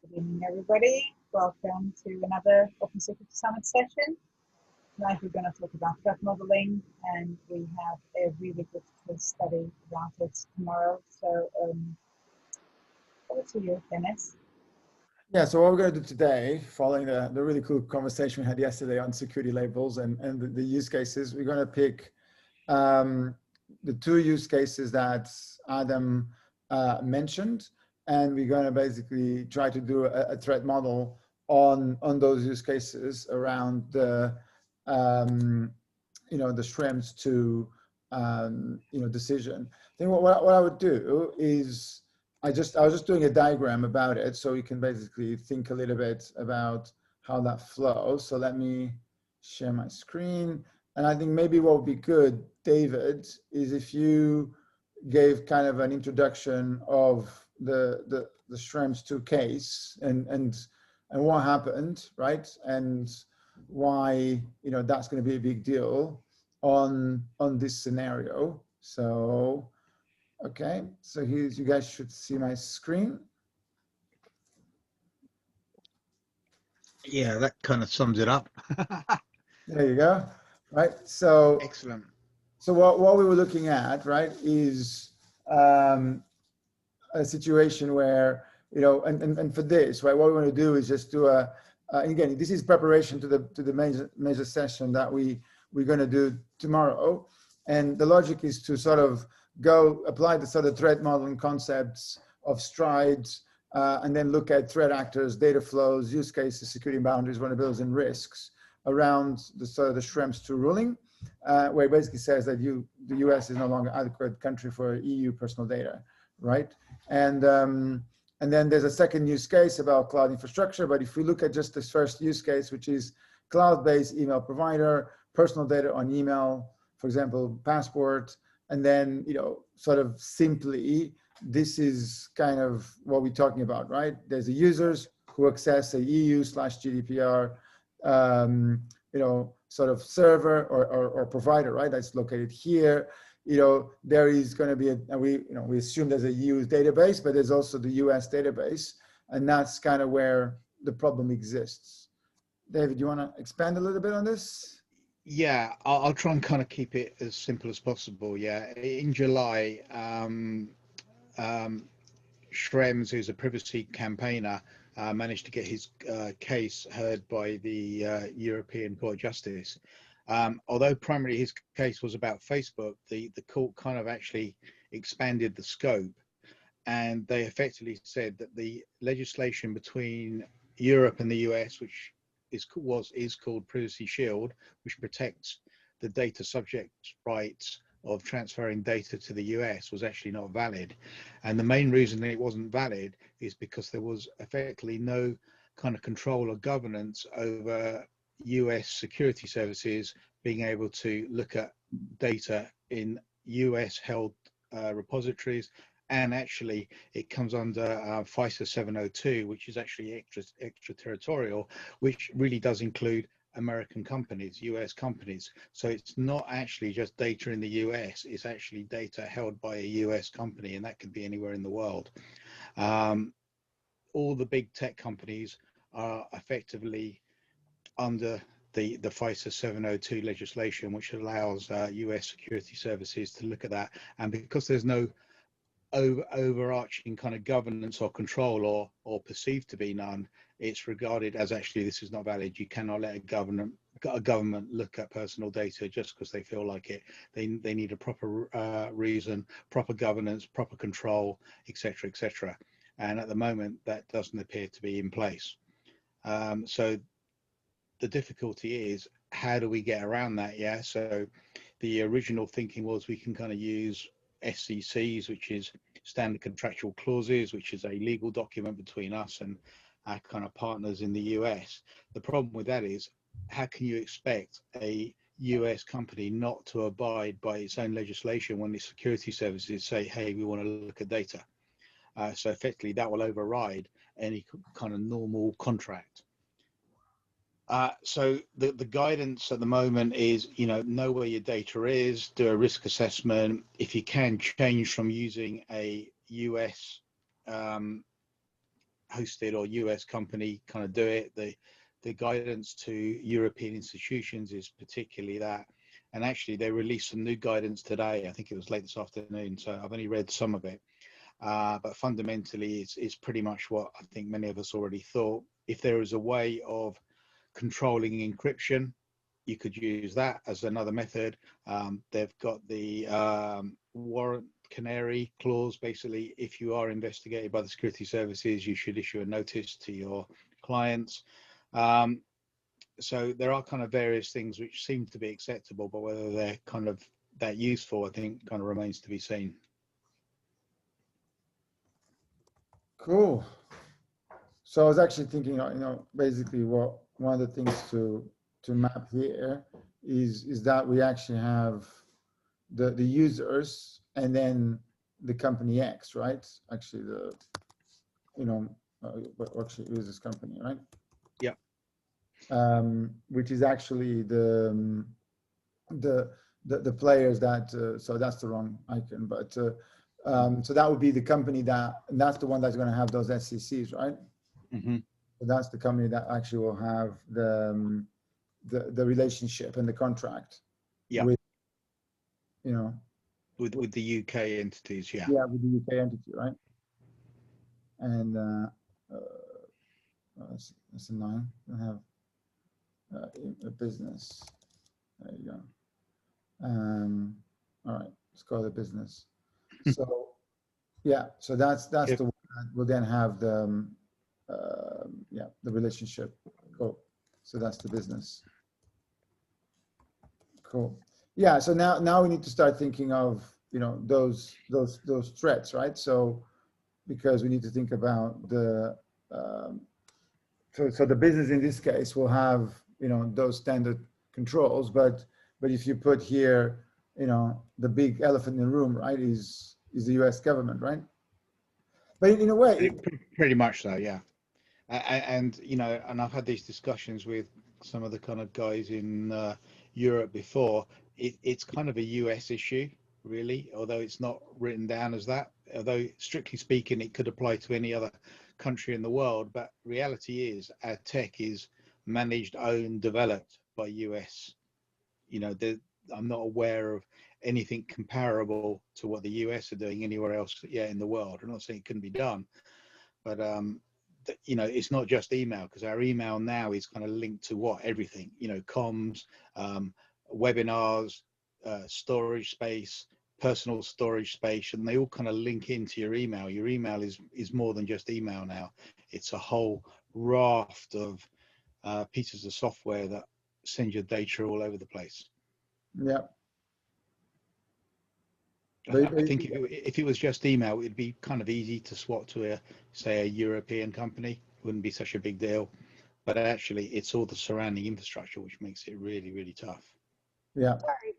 Good evening, everybody. Welcome to another Open Security Summit session. Tonight we're going to talk about threat modeling, and we have a really good case study about it tomorrow. So over to you, Dennis. Yeah, so what we're going to do today, following the really cool conversation we had yesterday on security labels and the use cases, we're going to pick the two use cases that Adam mentioned, and we're going to basically try to do a threat model on those use cases around the the Schrems II decision. I think what I would do is I was just doing a diagram about it, so you can basically think a little bit about how that flows. So let me share my screen. And I think maybe what would be good, David, is if you gave kind of an introduction of the Schrems II case and what happened, right? And why that's going to be a big deal on this scenario. So okay, so here's, you guys should see my screen. Yeah, that kind of sums it up. There you go. Right. So Excellent. So what we were looking at, right, is a situation where, and for this, right, what we want to do is just do again, this is preparation to the major session that we're going to do tomorrow. And the logic is to sort of go apply the sort of threat modeling concepts of strides, and then look at threat actors, data flows, use cases, security boundaries, vulnerabilities, and risks around the sort of the Schrems II ruling, where it basically says that the US is no longer adequate country for EU personal data, right? And then there's a second use case about cloud infrastructure. But if we look at just this first use case, which is cloud-based email provider, personal data on email, for example, passport, and then, sort of simply, this is kind of what we're talking about, right? There's the users who access a EU/GDPR, sort of server or provider, right? That's located here. There is going to be we assume there's a EU database, but there's also the US database, and that's kind of where the problem exists. David, you want to expand a little bit on this? Yeah, I'll try and kind of keep it as simple as possible. Yeah, in July, Schrems, who's a privacy campaigner, managed to get his case heard by the European Court of Justice. Although primarily his case was about Facebook, the court kind of actually expanded the scope, and they effectively said that the legislation between Europe and the US, which is called Privacy Shield, which protects the data subject's rights of transferring data to the US, was actually not valid. And the main reason that it wasn't valid is because there was effectively no kind of control or governance over US security services being able to look at data in US held repositories. And actually it comes under FISA 702, which is actually extraterritorial, which really does include American companies, US companies. So it's not actually just data in the US, it's actually data held by a US company, and that could be anywhere in the world. All the big tech companies are effectively under the FISA 702 legislation, which allows US security services to look at that. And because there's no overarching kind of governance or control, or perceived to be none, it's regarded as actually this is not valid. You cannot let a government look at personal data just because they feel like it. They need a proper reason, proper governance, proper control, etc., etc. And at the moment that doesn't appear to be in place. So the difficulty is, how do we get around that? Yeah, so the original thinking was we can kind of use SCCs, which is standard contractual clauses, which is a legal document between us and our kind of partners in the US. The problem with that is, how can you expect a US company not to abide by its own legislation when the security services say, hey, we want to look at data? So effectively that will override any kind of normal contract. So the guidance at the moment is, know where your data is, do a risk assessment. If you can, change from using a US hosted or US company kind of do it. The guidance to European institutions is particularly that. And actually, they released some new guidance today. I think it was late this afternoon, so I've only read some of it. But fundamentally, it's pretty much what I think many of us already thought. If there is a way of controlling encryption, you could use that as another method. They've got the warrant canary clause. Basically, if you are investigated by the security services, you should issue a notice to your clients. So there are kind of various things which seem to be acceptable, but whether they're kind of that useful, I think, kind of remains to be seen. Cool. So I was actually thinking, basically what one of the things to map here is that we actually have the users and then the company X, right? Actually actually users company, right? Yeah. Which is actually the players that, so that's the wrong icon, but so that would be the company and that's the one that's going to have those SCCs, right? Mm-hmm. So that's the company that actually will have the relationship and the contract. Yeah. With, with the UK entities, yeah. Yeah, with the UK entity, right? And that's a 9. I have a business. There you go. All right, let's call it business. So yeah, so that's the one that will then have the the relationship. Cool. So that's the business. Cool. Yeah. So now we need to start thinking of those threats, right? So because we need to think about the so the business in this case will have those standard controls, but if you put here the big elephant in the room, right, is the US government, right? But in a way, pretty much so, yeah. And and I've had these discussions with some of the kind of guys in Europe before. It's kind of a US issue, really, although it's not written down as that. Although strictly speaking, it could apply to any other country in the world. But reality is, our tech is managed, owned, developed by US. I'm not aware of anything comparable to what the US are doing anywhere else in the world. I'm not saying it couldn't be done, but it's not just email, because our email now is kind of linked to everything, comms, webinars, storage space, personal storage space, and they all kind of link into your email. Your email is more than just email now. It's a whole raft of pieces of software that send your data all over the place. Yeah. I think if it was just email, it'd be kind of easy to swap to a European company. It wouldn't be such a big deal. But actually, it's all the surrounding infrastructure which makes it really, really tough. Yeah. Sorry,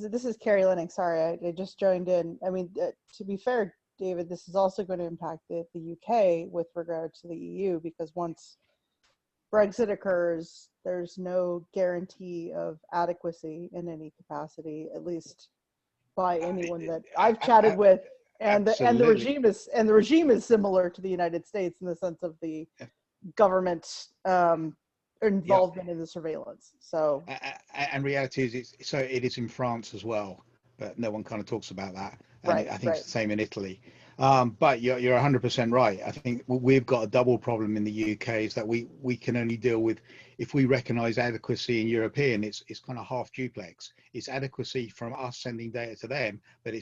this is Carrie Lennox. Sorry, I just joined in. I mean, to be fair, David, this is also going to impact the UK with regard to the EU, because once Brexit occurs, there's no guarantee of adequacy in any capacity, at least by anyone that I've chatted with, and the regime is similar to the United States in the sense of the government involvement in the surveillance. So and reality is it is in France as well, but no one kind of talks about that. And right, I think it's the same in Italy. But you're 100% right. I think we've got a double problem in the UK, is that we can only deal with, if we recognize adequacy in European, it's kind of half duplex. It's adequacy from us sending data to them, but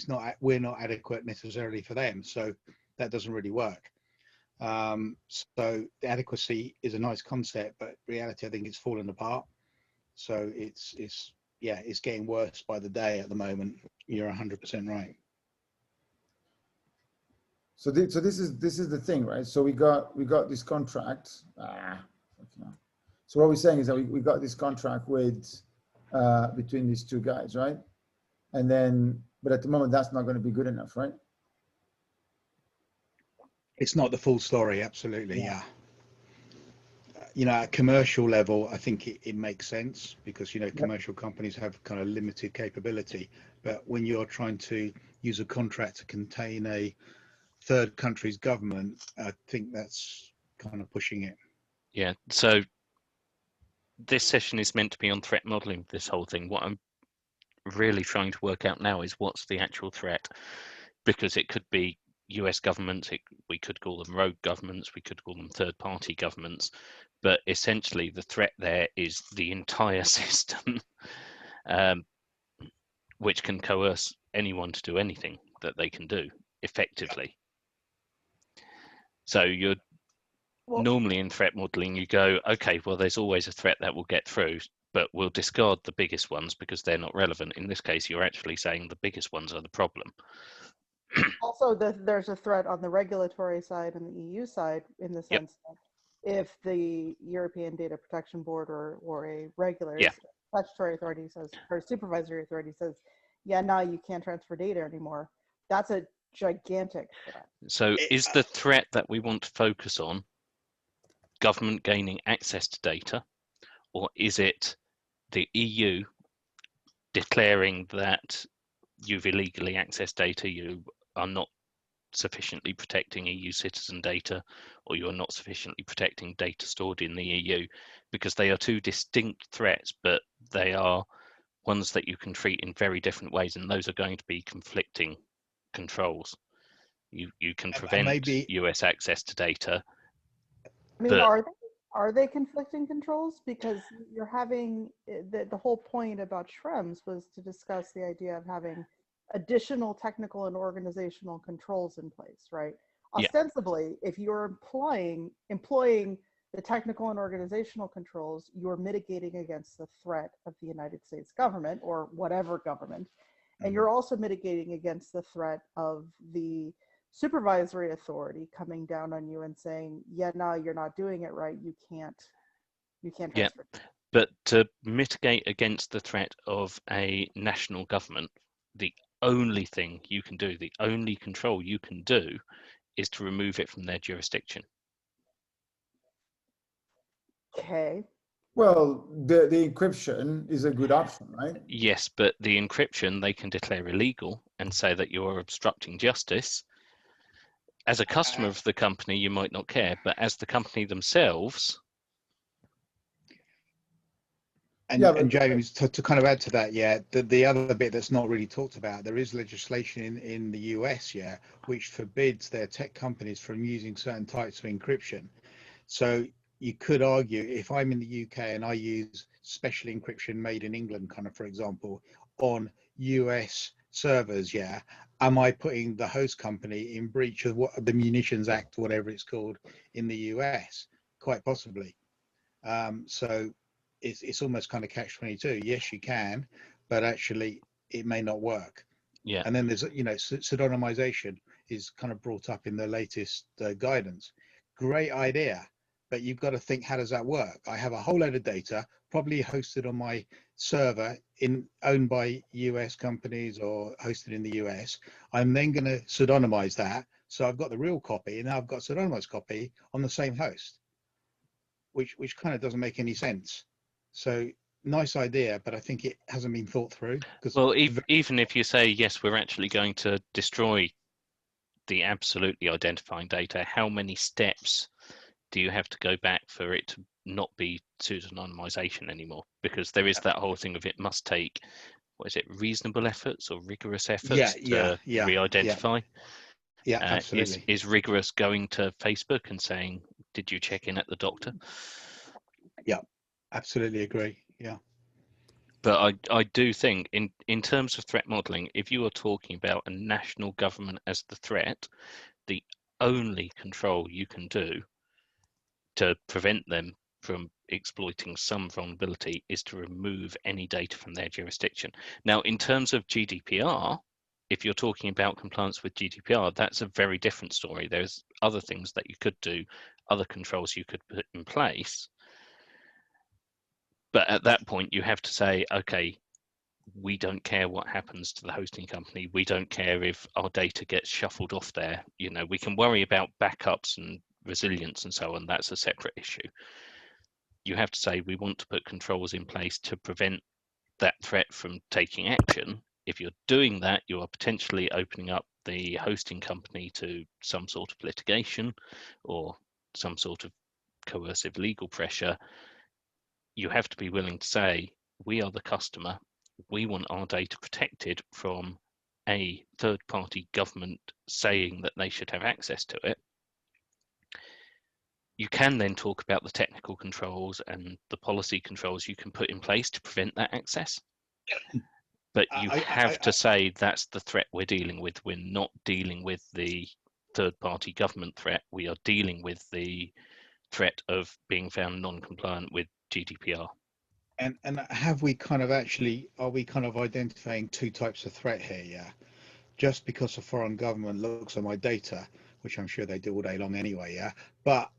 we're not adequate necessarily for them. So that doesn't really work. So the adequacy is a nice concept, but reality, I think it's fallen apart. So it's getting worse by the day at the moment. You're 100% right. So this is the thing, right? So we got this contract. So what we're saying is that we got this contract with between these two guys, right? And then, but at the moment, that's not going to be good enough, right? It's not the full story, absolutely, yeah. At commercial level, I think it makes sense, because commercial companies have kind of limited capability. But when you're trying to use a contract to contain a third country's government, I think that's kind of pushing it. Yeah. So this session is meant to be on threat modeling, this whole thing. What I'm really trying to work out now is what's the actual threat, because it could be US governments, we could call them rogue governments, we could call them third-party governments, but essentially the threat there is the entire system, which can coerce anyone to do anything that they can do effectively. So you're normally in threat modeling, you go, okay, well, there's always a threat that will get through, but we'll discard the biggest ones because they're not relevant. In this case, you're actually saying the biggest ones are the problem. Also, there's a threat on the regulatory side and the EU side, in the sense that if the European Data Protection Board or a regular statutory authority says, or supervisory authority says, yeah, now you can't transfer data anymore, that's a gigantic threat. So is the threat that we want to focus on government gaining access to data, or is it the EU declaring that you've illegally accessed data, you are not sufficiently protecting EU citizen data, or you are not sufficiently protecting data stored in the EU? Because they are two distinct threats, but they are ones that you can treat in very different ways, and those are going to be conflicting controls. You can prevent US access to data. I mean, are they conflicting controls? Because you're having the whole point about Schrems was to discuss the idea of having additional technical and organizational controls in place, right? Ostensibly, if you're employing the technical and organizational controls, you're mitigating against the threat of the United States government or whatever government, and you're also mitigating against the threat of the supervisory authority coming down on you and saying, yeah, no, you're not doing it right, you can't transfer. But to mitigate against the threat of a national government, the only thing you can do, the only control you can do, is to remove it from their jurisdiction. Okay. Well, the encryption is a good option, right? Yes, but the encryption they can declare illegal and say that you are obstructing justice. As a customer of the company, you might not care, but as the company themselves. And James, to kind of add to that, the other bit that's not really talked about, there is legislation in the US, which forbids their tech companies from using certain types of encryption. So you could argue, if I'm in the UK and I use special encryption made in England, kind of, for example, on US servers, am I putting the host company in breach of what the Munitions Act, whatever it's called, in the US? Quite possibly. So it's almost kind of catch-22. Yes, you can, but actually it may not work. Yeah. And then there's, pseudonymization is kind of brought up in the latest guidance. Great idea, but you've got to think, how does that work? I have a whole load of data, probably hosted on my server owned by US companies or hosted in the US. I'm then going to pseudonymize that. So I've got the real copy, and now I've got a pseudonymized copy on the same host, which kind of doesn't make any sense. So nice idea, but I think it hasn't been thought through. Well, even if you say, yes, we're actually going to destroy the absolutely identifying data, how many steps do you have to go back for it to not be pseudonymization anymore? Because there is that whole thing of it must take, what is it, reasonable efforts or rigorous efforts to re-identify? Yeah, absolutely. Is rigorous going to Facebook and saying, did you check in at the doctor? Yeah, absolutely agree. Yeah. But I do think in terms of threat modeling, if you are talking about a national government as the threat, the only control you can do to prevent them from exploiting some vulnerability is to remove any data from their jurisdiction. Now, in terms of GDPR, if you're talking about compliance with GDPR, that's a very different story. There's other things that you could do, other controls you could put in place. But at that point, you have to say, okay, we don't care what happens to the hosting company. We don't care if our data gets shuffled off there. We can worry about backups and resilience and so on. That's a separate issue. You have to say, we want to put controls in place to prevent that threat from taking action. If you're doing that, you are potentially opening up the hosting company to some sort of litigation or some sort of coercive legal pressure, you have to be willing to say, we are the customer, we want our data protected from a third-party government saying that they should have access to it. You can then talk about the technical controls and the policy controls you can put in place to prevent that access. But you have to say that's the threat we're dealing with. We're not dealing with the third-party government threat. We are dealing with the threat of being found non-compliant with GDPR. And have we kind of actually, are we kind of identifying two types of threat here? Yeah. Just because a foreign government looks at my data, which I'm sure they do all day long anyway, yeah. But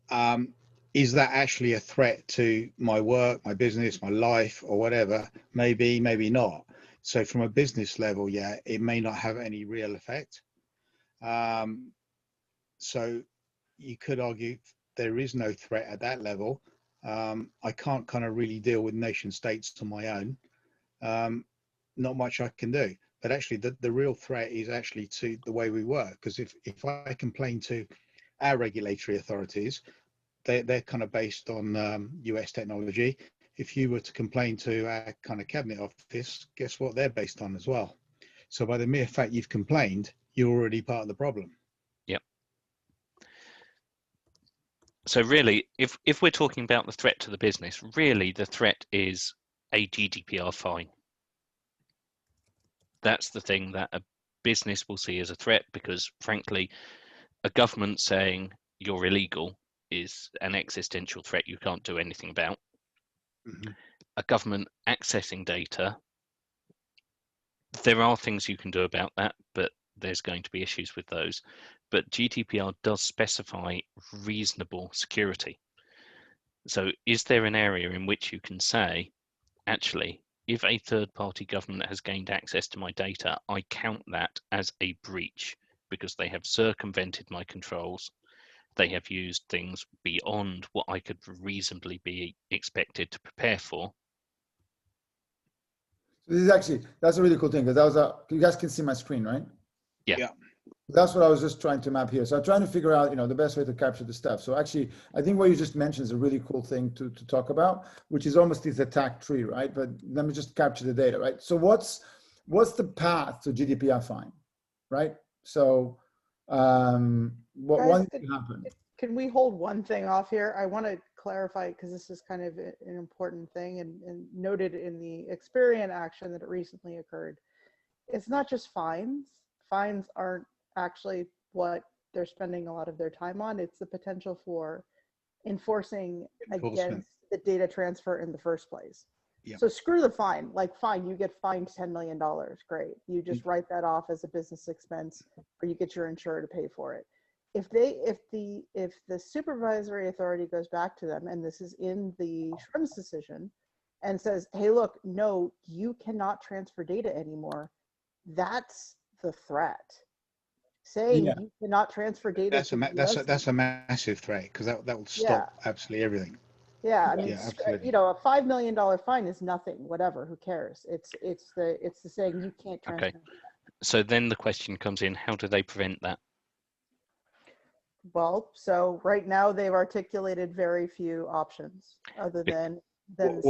is that actually a threat to my work, my business, my life, or whatever? Maybe, maybe not. So from a business level, yeah, it may not have any real effect. So you could argue there is no threat at that level. I can't kind of really deal with nation states on my own. Not much I can do. But actually, the real threat is actually to the way we work. Because if I complain to our regulatory authorities, they're kind of based on US technology. If you were to complain to our kind of cabinet office, guess what they're based on as well. So by the mere fact you've complained, you're already part of the problem. Yep. So really, if we're talking about the threat to the business, really the threat is a GDPR fine. That's the thing that a business will see as a threat, because frankly, a government saying you're illegal is an existential threat you can't do anything about. Mm-hmm. A government accessing data, there are things you can do about that, but there's going to be issues with those. But GDPR does specify reasonable security. So is there an area in which you can say, actually, if a third-party government has gained access to my data, I count that as a breach because they have circumvented my controls. They have used things beyond what I could reasonably be expected to prepare for. This is actually, that's a really cool thing, because that was you guys can see my screen, right? Yeah. That's what I was just trying to map here. So I'm trying to figure out, the best way to capture the stuff. So actually, I think what you just mentioned is a really cool thing to talk about, which is almost this attack tree, right? But let me just capture the data, right? So what's the path to GDPR fine, right? So what can happen? Can we hold one thing off here? I want to clarify, because this is kind of an important thing and noted in the Experian action that recently occurred. It's not just fines. Fines aren't actually what they're spending a lot of their time on. It's the potential for enforcing against the data transfer in the first place. Yep. So screw the fine. Like, fine, you get fined $10 million. Great. You just write that off as a business expense, or you get your insurer to pay for it. If the supervisory authority goes back to them, and this is in the Schrems decision, and says, hey, look, no, you cannot transfer data anymore, that's the threat. Saying you cannot transfer data. That's a massive threat, because that will stop absolutely everything. Yeah, I mean, a $5 million fine is nothing. Whatever, who cares? It's the saying you can't transfer. Okay. So then the question comes in: how do they prevent that? Well, so right now they've articulated very few options other than. Then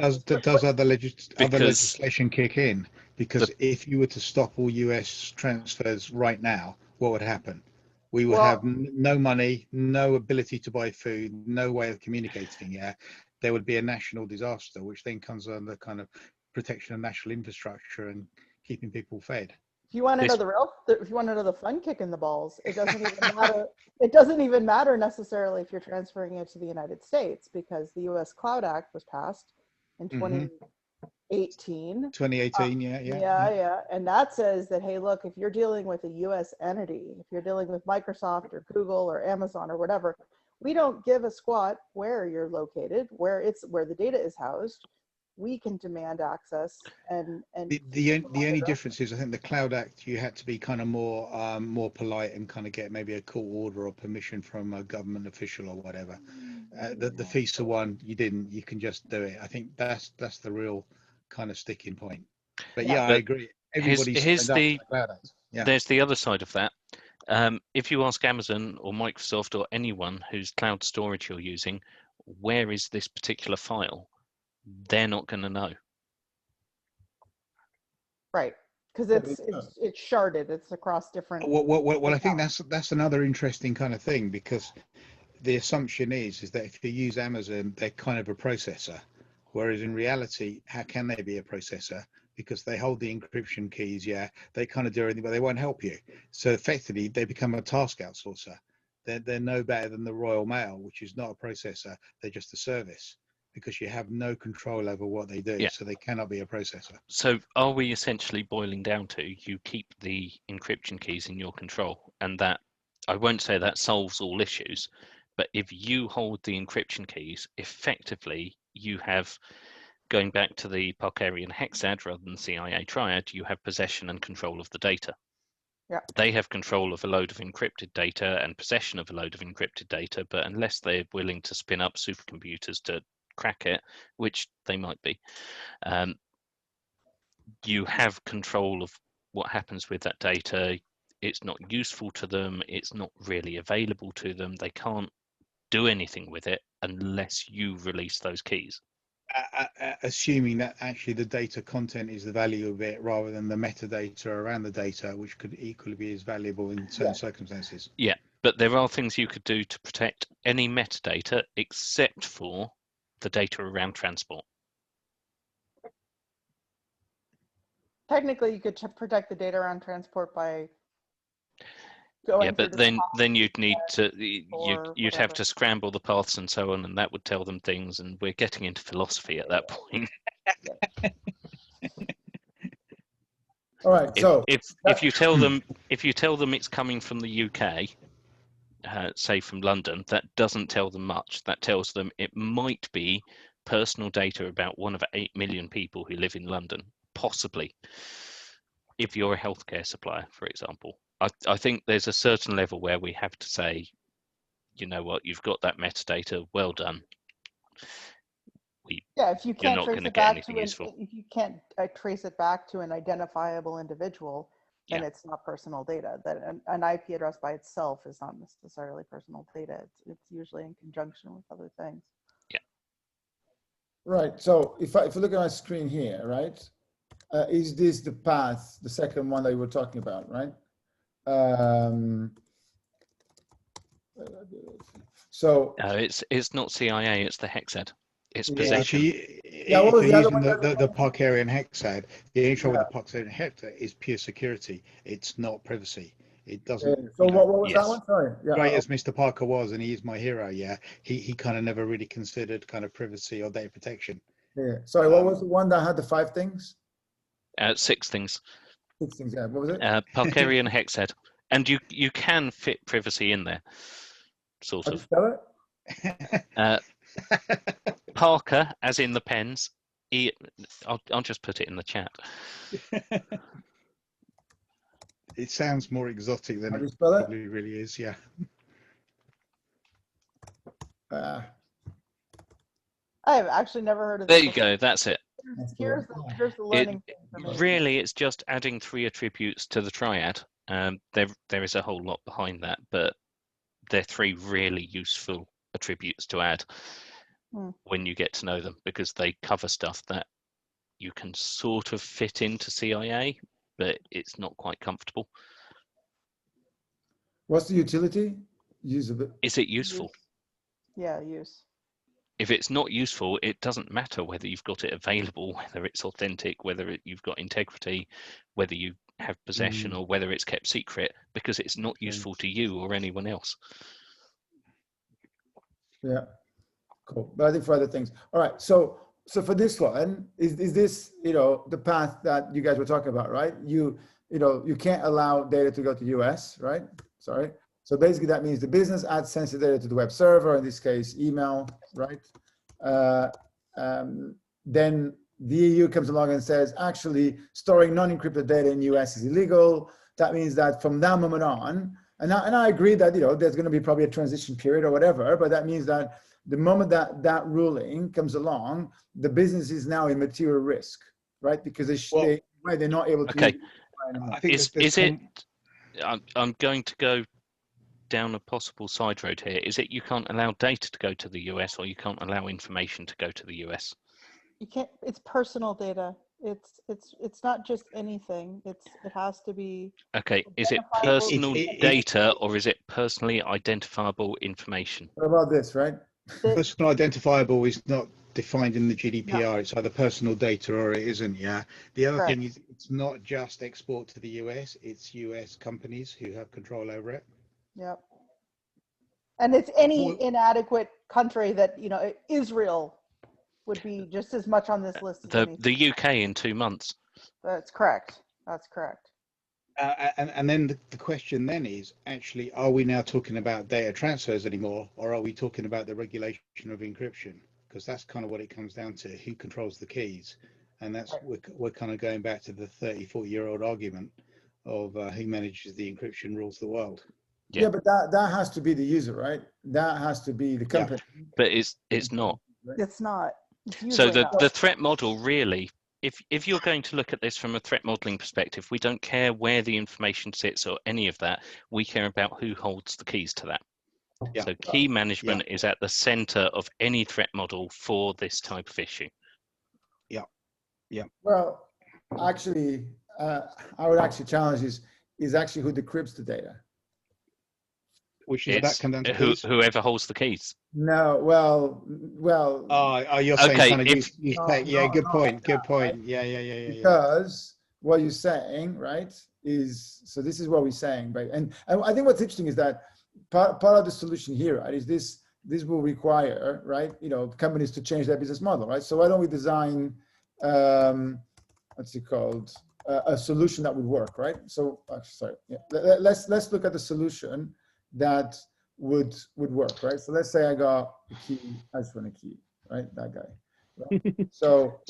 does other legislation kick in? Because if you were to stop all US transfers right now, what would happen? We would have no money, no ability to buy food, no way of communicating. Yeah, there would be a national disaster, which then comes under kind of protection of national infrastructure and keeping people fed. If you want to know the fun kick in the balls, it doesn't even matter. It doesn't even matter necessarily if you're transferring it to the United States, because the U.S. Cloud Act was passed in 2018. 2018, yeah. And that says that, hey, look, if you're dealing with a U.S. entity, if you're dealing with Microsoft or Google or Amazon or whatever, we don't give a squat where you're located, where the data is housed. We can demand access and the only difference is, I think the Cloud Act, you had to be kind of more polite and kind of get maybe a court order or permission from a government official or whatever. The FISA one, you didn't. You can just do it. I think that's the real kind of sticking point. But I agree. Everybody's here's the Cloud Act. Yeah. There's the other side of that. If you ask Amazon or Microsoft or anyone whose cloud storage you're using, where is this particular file? They're not going to know. Right, because it's sharded. It's across different. Well, I think that's another interesting kind of thing, because the assumption is that if you use Amazon, they're kind of a processor, whereas in reality, how can they be a processor? Because they hold the encryption keys, yeah, they kind of do everything, but they won't help you. So effectively, they become a task outsourcer. They're no better than the Royal Mail, which is not a processor, they're just a service, because you have no control over what they do, Yeah. so they cannot be a processor. So are we essentially boiling down to you keep the encryption keys in your control, and that, I won't say that solves all issues, but if you hold the encryption keys, effectively you have, going back to the Parkerian hexad rather than CIA triad, you have possession and control of the data. Yeah. They have control of a load of encrypted data and possession of a load of encrypted data, but unless they're willing to spin up supercomputers to crack it, which they might be, you have control of what happens with that data. It's not useful to them. It's not really available to them. They can't do anything with it unless you release those keys. Assuming that actually the data content is the value of it, rather than the metadata around the data, which could equally be as valuable in certain circumstances. Yeah, but there are things you could do to protect any metadata except for the data around transport. Technically, you could protect the data around transport by going. Yeah, but then you'd need to or you'd have whatever. to scramble the paths and so on, and that would tell them things. And we're getting into philosophy at that point. All right. So If you tell them it's coming from the UK, say from London, that doesn't tell them much. That tells them it might be personal data about one of 8 million people who live in London, possibly. If you're a healthcare supplier, for example, I think there's a certain level where we have to say, you know what, you've got that metadata, well done. If you can't trace it back to useful. if you can't trace it back to an identifiable individual, then it's not personal data. That an IP address by itself is not necessarily personal data. It's usually in conjunction with other things. Yeah. Right. So if you look at my screen here, right, is this the path, the second one that you were talking about, right? So it's not CIA, it's the hexad. It's Yeah. possession. Actually, what if was you're the other using one? the Parkerian hexad, the only trouble with the Parkerian hexad is pure security. It's not privacy. It doesn't. So what was that yes. one? Sorry. Yeah. Great as Mr. Parker was, and he is my hero. Yeah, he kind of never really considered kind of privacy or data protection. Yeah. Sorry, what was the one that had the 5 things? 6 things. 6 things. Yeah. What was it? Parkerian hexad, and you can fit privacy in there, sort How do of. you spell it? Parker, as in the pens. I'll just put it in the chat. It sounds more exotic than it probably really is. Yeah. I've actually never heard of There this you go. That's it. Here's the learning thing for me. Really, it's just adding 3 attributes to the triad. There is a whole lot behind that, but they're 3 really useful attributes to add when you get to know them, because they cover stuff that you can sort of fit into CIA, but it's not quite comfortable. What's the utility? Is it useful? Yeah, use. If it's not useful, it doesn't matter whether you've got it available, whether it's authentic, whether you've got integrity, whether you have possession, or whether it's kept secret, because it's not useful to you or anyone else. Yeah, cool. But I think for other things. All right. So for this one, is this, the path that you guys were talking about, right? You can't allow data to go to US, right? Sorry. So basically that means the business adds sensitive data to the web server, in this case, email, right? Then the EU comes along and says, actually, storing non-encrypted data in US is illegal. That means that from that moment on, and I agree that, there's going to be probably a transition period or whatever, but that means that the moment that ruling comes along, the business is now in material risk, right? Because they're not able to. Okay. I think is it? I'm going to go down a possible side road here. Is it you can't allow data to go to the US, or you can't allow information to go to the US? You can't. It's personal data. It's not just anything. It has to be. Okay, is it identifiable. personal data or is it personally identifiable information? What about this, right? Personal identifiable is not defined in the GDPR. It's either personal data or it isn't. Yeah. The other Correct. thing is it's not just export to the US. It's US companies who have control over it. Yep. And it's any Well- inadequate country that, you know, Israel would be just as much on this list as any. The UK in 2 months. That's correct. That's correct. And then the question then is actually, are we now talking about data transfers anymore, or are we talking about the regulation of encryption? Because that's kind of what it comes down to, who controls the keys. And that's, we're kind of going back to the 30-40-year-old argument of who manages the encryption rules the world. Yeah, but that has to be the user, right? That has to be the company. But it's not. It's not. It's So usually not. the threat model really, if you're going to look at this from a threat modeling perspective, we don't care where the information sits or any of that. We care about who holds the keys to that. Yeah. So key management is at the center of any threat model for this type of issue. Well, actually, I would actually challenge is actually who decrypts the data. Which is that come down to whoever holds the keys. No, well. Oh, you're saying Okay, kind of use tech. Yeah, good point. Good point. Right? Yeah. Because what you're saying, right, is, so this is what we're saying, right? And I think what's interesting is that part of the solution here, right, is this will require, right, you know, companies to change their business model, right? So why don't we design, what's it called, a solution that would work, right? So, sorry, yeah. Let's look at the solution that would work, right? So let's say I got a key, I just want a key, right? That guy. Right? So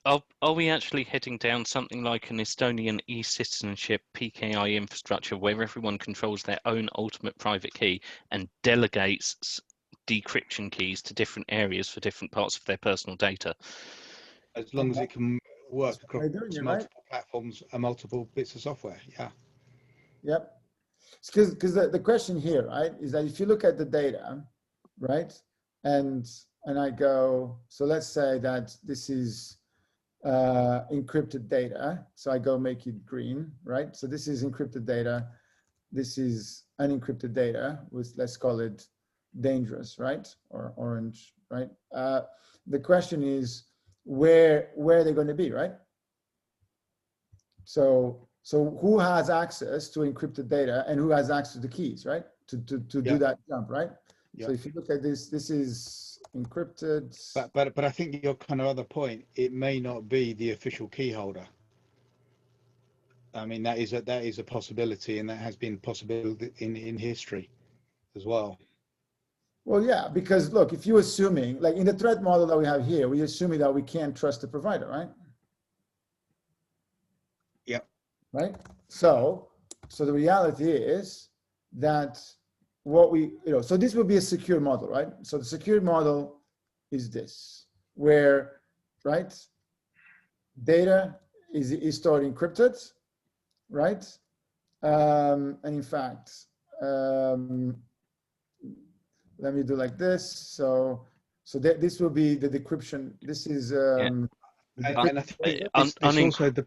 are we actually heading down something like an Estonian e-citizenship PKI infrastructure where everyone controls their own ultimate private key and delegates decryption keys to different areas for different parts of their personal data? As long as it can work across multiple platforms and multiple bits of software. Yeah. Yep. Because the question here, right, is that if you look at the data, right, and I go, so let's say that this is encrypted data, so I go make it green, right? So this is encrypted data, this is unencrypted data with, let's call it dangerous, right, or orange, right? The question is where are they going to be, right? So who has access to encrypted data and who has access to the keys, right? To do that jump, right? So if you look at this is encrypted. But I think your kind of other point, it may not be the official key holder. I mean, that is a possibility, and that has been possible in history as well. Well, yeah, because look, if you're assuming, like in the threat model that we have here, we're assuming that we can't trust the provider, right? Right. So the reality is that what we, so this will be a secure model, right? So the secure model is this, where, right, data is stored encrypted, right? And in fact, let me do like this. So this will be the decryption. This is and I think it's also the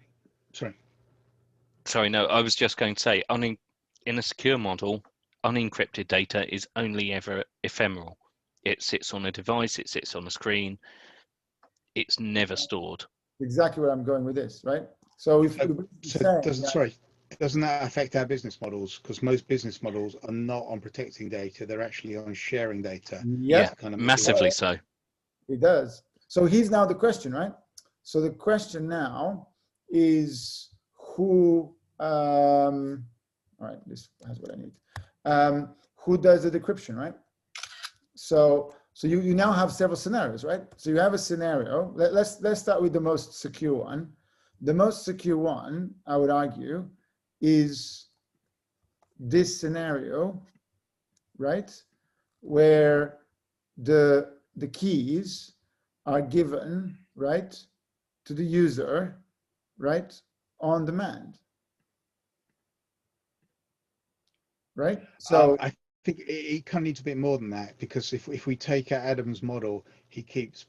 Sorry, no, I was just going to say, in a secure model, unencrypted data is only ever ephemeral. It sits on a device, it sits on a screen, it's never stored. Exactly where I'm going with this, right? So if doesn't that affect our business models? Because most business models are not on protecting data, they're actually on sharing data. Yeah, kind of massively so. It does. So here's now the question, right? So the question now is who, all right, this has what I need. Who does the decryption, right? So you now have several scenarios, right? So you have a scenario. Let's start with the most secure one. The most secure one, I would argue, is this scenario, right? Where the keys are given, right, to the user, right, on demand, right? So I think it kind of needs a bit more than that, because if we take out Adam's model, he keeps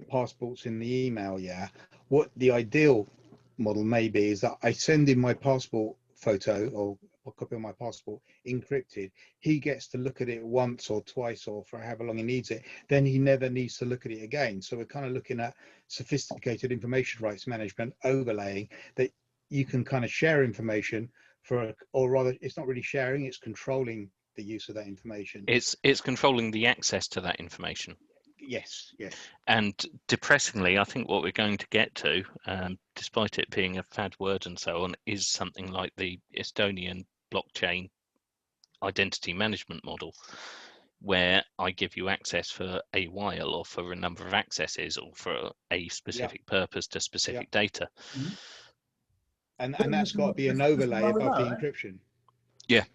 passports in the email. Yeah, what the ideal model maybe is that I send in my passport photo or a copy of my passport encrypted. He gets to look at it once or twice or for however long he needs it. Then he never needs to look at it again. So we're kind of looking at sophisticated information rights management overlaying that you can kind of share information or rather, it's not really sharing, it's controlling the use of that information. It's controlling the access to that information. Yes, yes. And depressingly, I think what we're going to get to, despite it being a fad word and so on, is something like the Estonian blockchain identity management model, where I give you access for a while or for a number of accesses or for a specific purpose to specific data. Mhm. And that's got to be an overlay above the encryption. Yeah,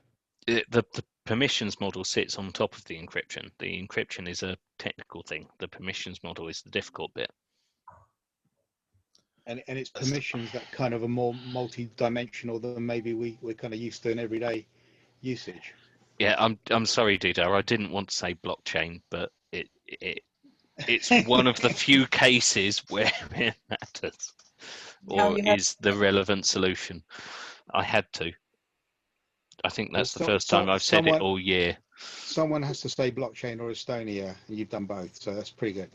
the permissions model sits on top of the encryption. The encryption is a technical thing. The permissions model is the difficult bit. And it's permissions that kind of are more multi-dimensional than maybe we're kind of used to in everyday usage. Yeah, I'm sorry, Didar. I didn't want to say blockchain, but it's one of the few cases where it matters, or is the relevant solution. I had to. I think that's the first time I've said it all year. Someone has to say blockchain or Estonia, and you've done both, so that's pretty good.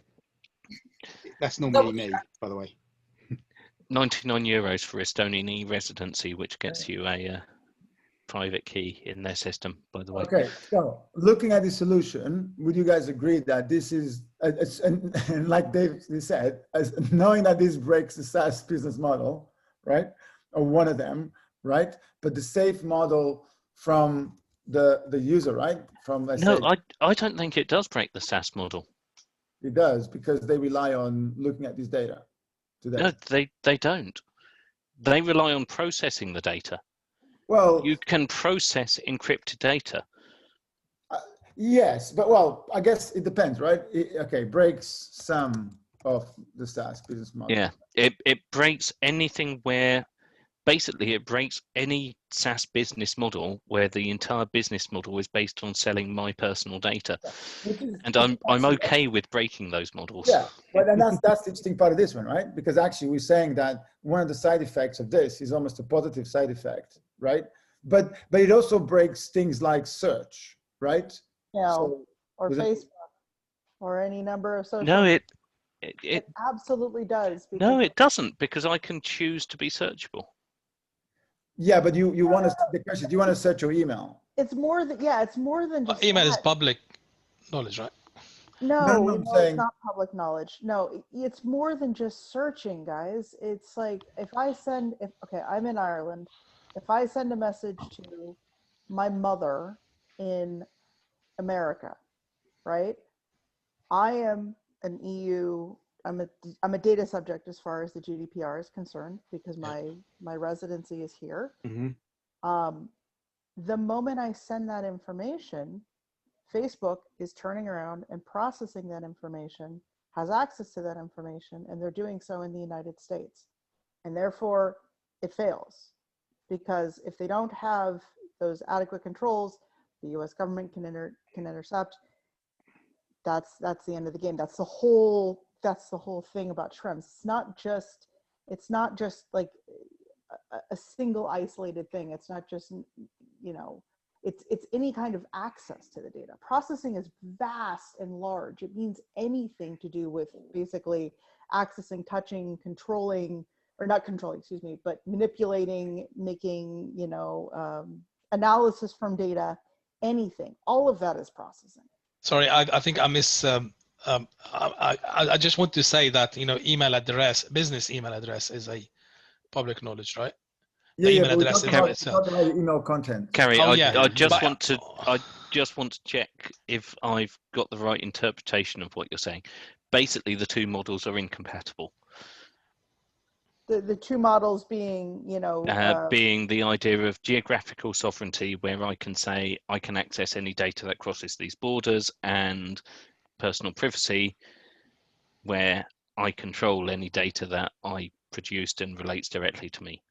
That's normally me, by the way. €99 for Estonian e-residency, which gets you a private key in their system, by the way. okay, so looking at the solution, would you guys agree that this is, and like Dave said, knowing that this breaks the SaaS business model, right, or one of them, right, but the safe model from the user, right, from let's No, say, I don't think it does break the SaaS model. it does, because they rely on looking at this data today. No, they don't. They rely on processing the data. Well, You can process encrypted data. yes, but well, I guess it depends, right? Okay, breaks some of the SaaS business model. Yeah, it breaks anything where, basically it breaks any SaaS business model where the entire business model is based on selling my personal data. And I'm okay with breaking those models. Yeah, but and that's the interesting part of this one, right? Because actually we're saying that one of the side effects of this is almost a positive side effect, right? But it also breaks things like search, right? Yeah, So, or Facebook, or any number of social. No, it absolutely does. No, it doesn't, because I can choose to be searchable. Yeah, but you want to, the question, do you want to search your email? It's more than, yeah, it's more than just email that. is public knowledge, right? No, I'm no, saying, it's not public knowledge. No, it's more than just searching, guys. It's like if okay, I'm in Ireland. If I send a message to my mother in America, right? I am an EU, I'm a data subject as far as the GDPR is concerned, because my residency is here. Mm-hmm. The moment I send that information, Facebook is turning around and processing that information, has access to that information, and they're doing so in the United States. And therefore, it fails. Because if they don't have those adequate controls, the US government can intercept. That's the end of the game. That's the whole thing about Schrems. It's not just like a single isolated thing. It's not just, you know, it's any kind of access to the data. Processing is vast and large. It means anything to do with basically accessing, touching, controlling, or not controlling, excuse me, but manipulating, making, you know, analysis from data, anything. All of that is processing. Sorry, I think I miss. I just want to say that, you know, email address, business email address is a public knowledge, right? yeah, The yeah, email but we're address talking about the email content. Carrie, Oh, I yeah. just But- want to check if I've got the right interpretation of what you're saying. Basically, the two models are incompatible. The two models being, you know, being the idea of geographical sovereignty, where I can say I can access any data that crosses these borders, and personal privacy, where I control any data that I produced and relates directly to me.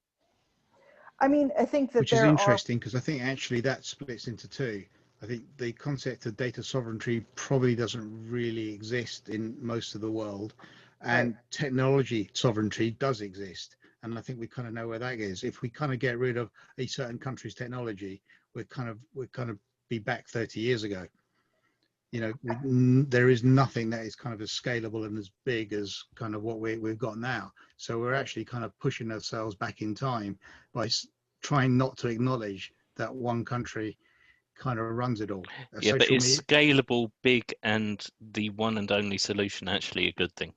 I mean, I think that Which is there are. interesting because I think actually that splits into two. I think the concept of data sovereignty probably doesn't really exist in most of the world, and Right. technology sovereignty does exist. And I think we kind of know where that is. If we kind of get rid of a certain country's technology, we're kind of be back 30 years ago. You know, there is nothing that is kind of as scalable and as big as kind of what we've got now. So we're actually kind of pushing ourselves back in time by trying not to acknowledge that one country kind of runs it all. Yeah, but Social is media, scalable, big, and the one and only solution actually a good thing?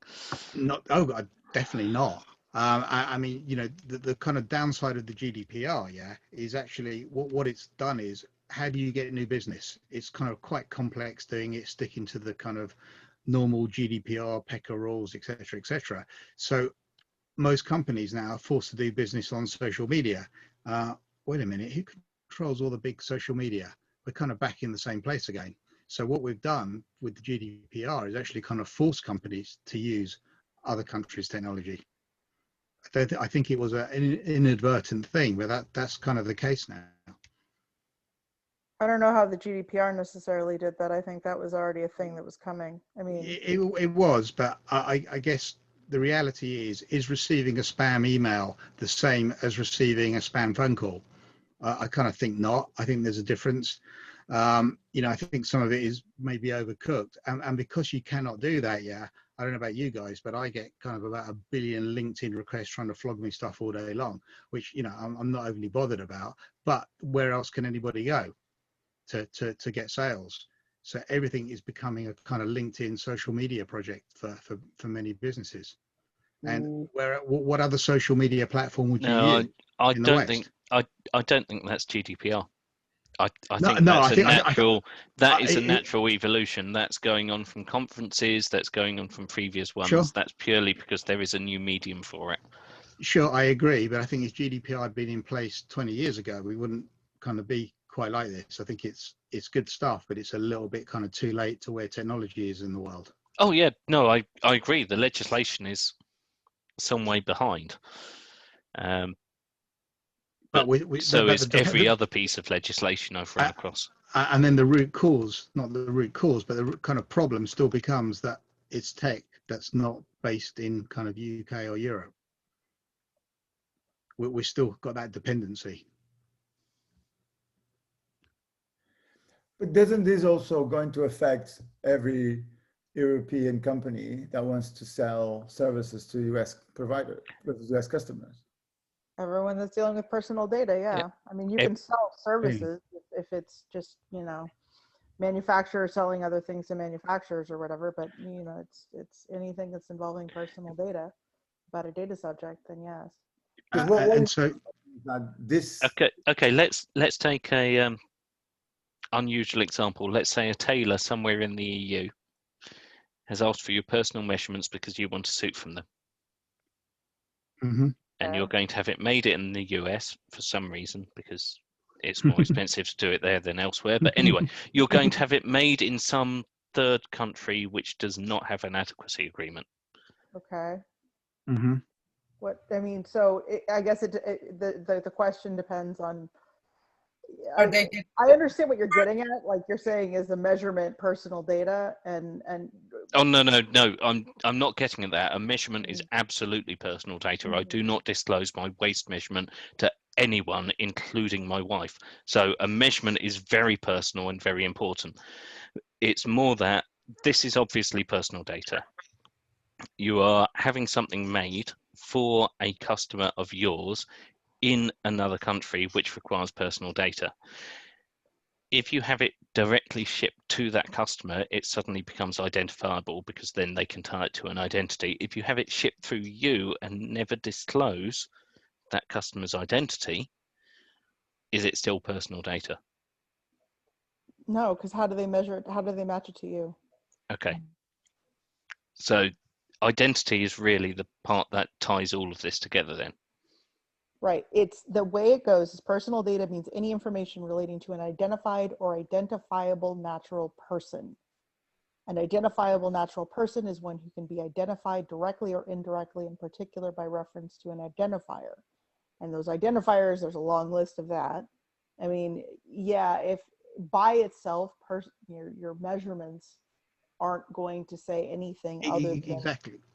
not, oh God, definitely not. I mean, you know, the kind of downside of the GDPR, yeah, is actually what it's done is, how do you get new business? It's kind of quite complex doing it, sticking to the kind of normal GDPR, PECA rules, etc., etc. So most companies now are forced to do business on social media. Wait a minute, who controls all the big social media? We're kind of back in the same place again. So what we've done with the GDPR is actually kind of force companies to use other countries' technology. I think it was an inadvertent thing, but that's kind of the case now. I don't know how the GDPR necessarily did that. I think that was already a thing that was coming. I mean, It was, but I guess the reality is receiving a spam email the same as receiving a spam phone call? I kind of think not. I think there's a difference. You know, I think some of it is maybe overcooked, and because you cannot do that, yeah. I don't know about you guys, but I get kind of about 1 billion LinkedIn requests trying to flog me stuff all day long, which, you know, I'm not overly bothered about. But where else can anybody go to get sales? So everything is becoming a kind of LinkedIn social media project for many businesses. And what other social media platform would you No, use I in the don't West? think I don't think that's GDPR. I No, think no, that's I a think natural, that is a it, natural evolution. That's going on from conferences, that's going on from previous sure, ones. That's purely because there is a new medium for it. sure, I agree. But I think if GDPR had been in place 20 years ago, we wouldn't kind of be quite like this. I think it's good stuff, but it's a little bit kind of too late to where technology is in the world. Oh yeah, no, I agree. The legislation is some way behind. But so is every other piece of legislation I've run across. And then the root cause, not the root cause, but the kind of problem still becomes that it's tech that's not based in kind of UK or Europe. We've still got that dependency. But doesn't this also going to affect every European company that wants to sell services to US providers, US customers? everyone that's dealing with personal data, yeah. I mean, you can sell services if it's just, you know, manufacturers selling other things to manufacturers or whatever, but you know, it's anything that's involving personal data about a data subject, then yes. And so this. Okay. Let's take a unusual example. Let's say a tailor somewhere in the EU has asked for your personal measurements because you want a suit from them. mm-hmm. And you're going to have it made in the US for some reason because it's more expensive to do it there than elsewhere. But anyway, you're going to have it made in some third country which does not have an adequacy agreement. Okay. Mm-hmm. What I mean, so I guess the question depends on. I understand what you're getting at. Like you're saying, is the measurement personal data and. Oh no. I'm not getting at that. A measurement is absolutely personal data. I do not disclose my waist measurement to anyone, including my wife. So a measurement is very personal and very important. It's more that this is obviously personal data. You are having something made for a customer of yours in another country which requires personal data. If you have it directly shipped to that customer, it suddenly becomes identifiable because then they can tie it to an identity. If you have it shipped through you and never disclose that customer's identity, is it still personal data? No, because how do they measure it? How do they match it to you? Okay. So identity is really the part that ties all of this together then. Right. It's the way it goes is personal data means any information relating to an identified or identifiable natural person. An identifiable natural person is one who can be identified directly or indirectly, in particular by reference to an identifier. And those identifiers, there's a long list of that. I mean, yeah, if by itself, your measurements aren't going to say anything other than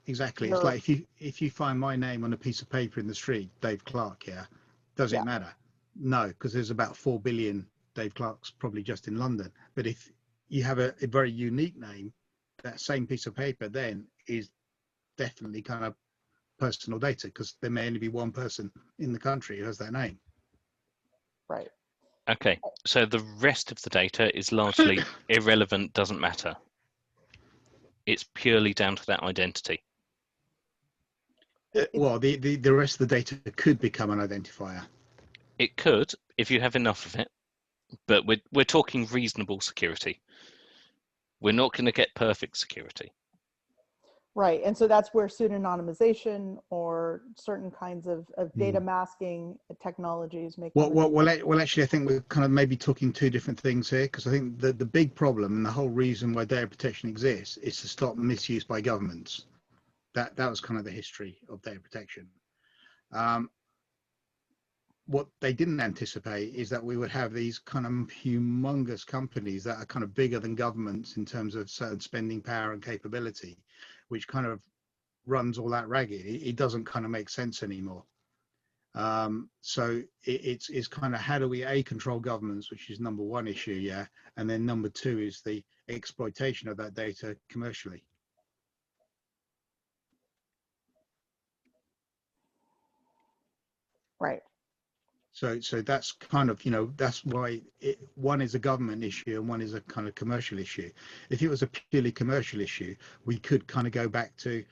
Exactly. It's your, like if you find my name on a piece of paper in the street, Dave Clark, yeah, does Yeah. it matter? No, because there's about 4 billion Dave Clarks probably just in London. But if you have a very unique name, that same piece of paper then is definitely kind of personal data, because there may only be one person in the country who has that name. right. Okay, so the rest of the data is largely irrelevant, doesn't matter. It's purely down to that identity. Well, the rest of the data could become an identifier. It could, if you have enough of it, but we're talking reasonable security. We're not going to get perfect security. Right, and so that's where pseudonymization or certain kinds of data masking technologies make. Well, actually, I think we're kind of maybe talking two different things here, because I think the big problem and the whole reason why data protection exists is to stop misuse by governments. That was kind of the history of data protection. What they didn't anticipate is that we would have these kind of humongous companies that are kind of bigger than governments in terms of certain spending power and capability, which kind of runs all that ragged. It doesn't kind of make sense anymore. So it's kind of, how do we control governments, which is number one issue, yeah, and then number two is the exploitation of that data commercially. Right. So that's kind of, that's why one is a government issue and one is a kind of commercial issue. If it was a purely commercial issue, we could kind of go back to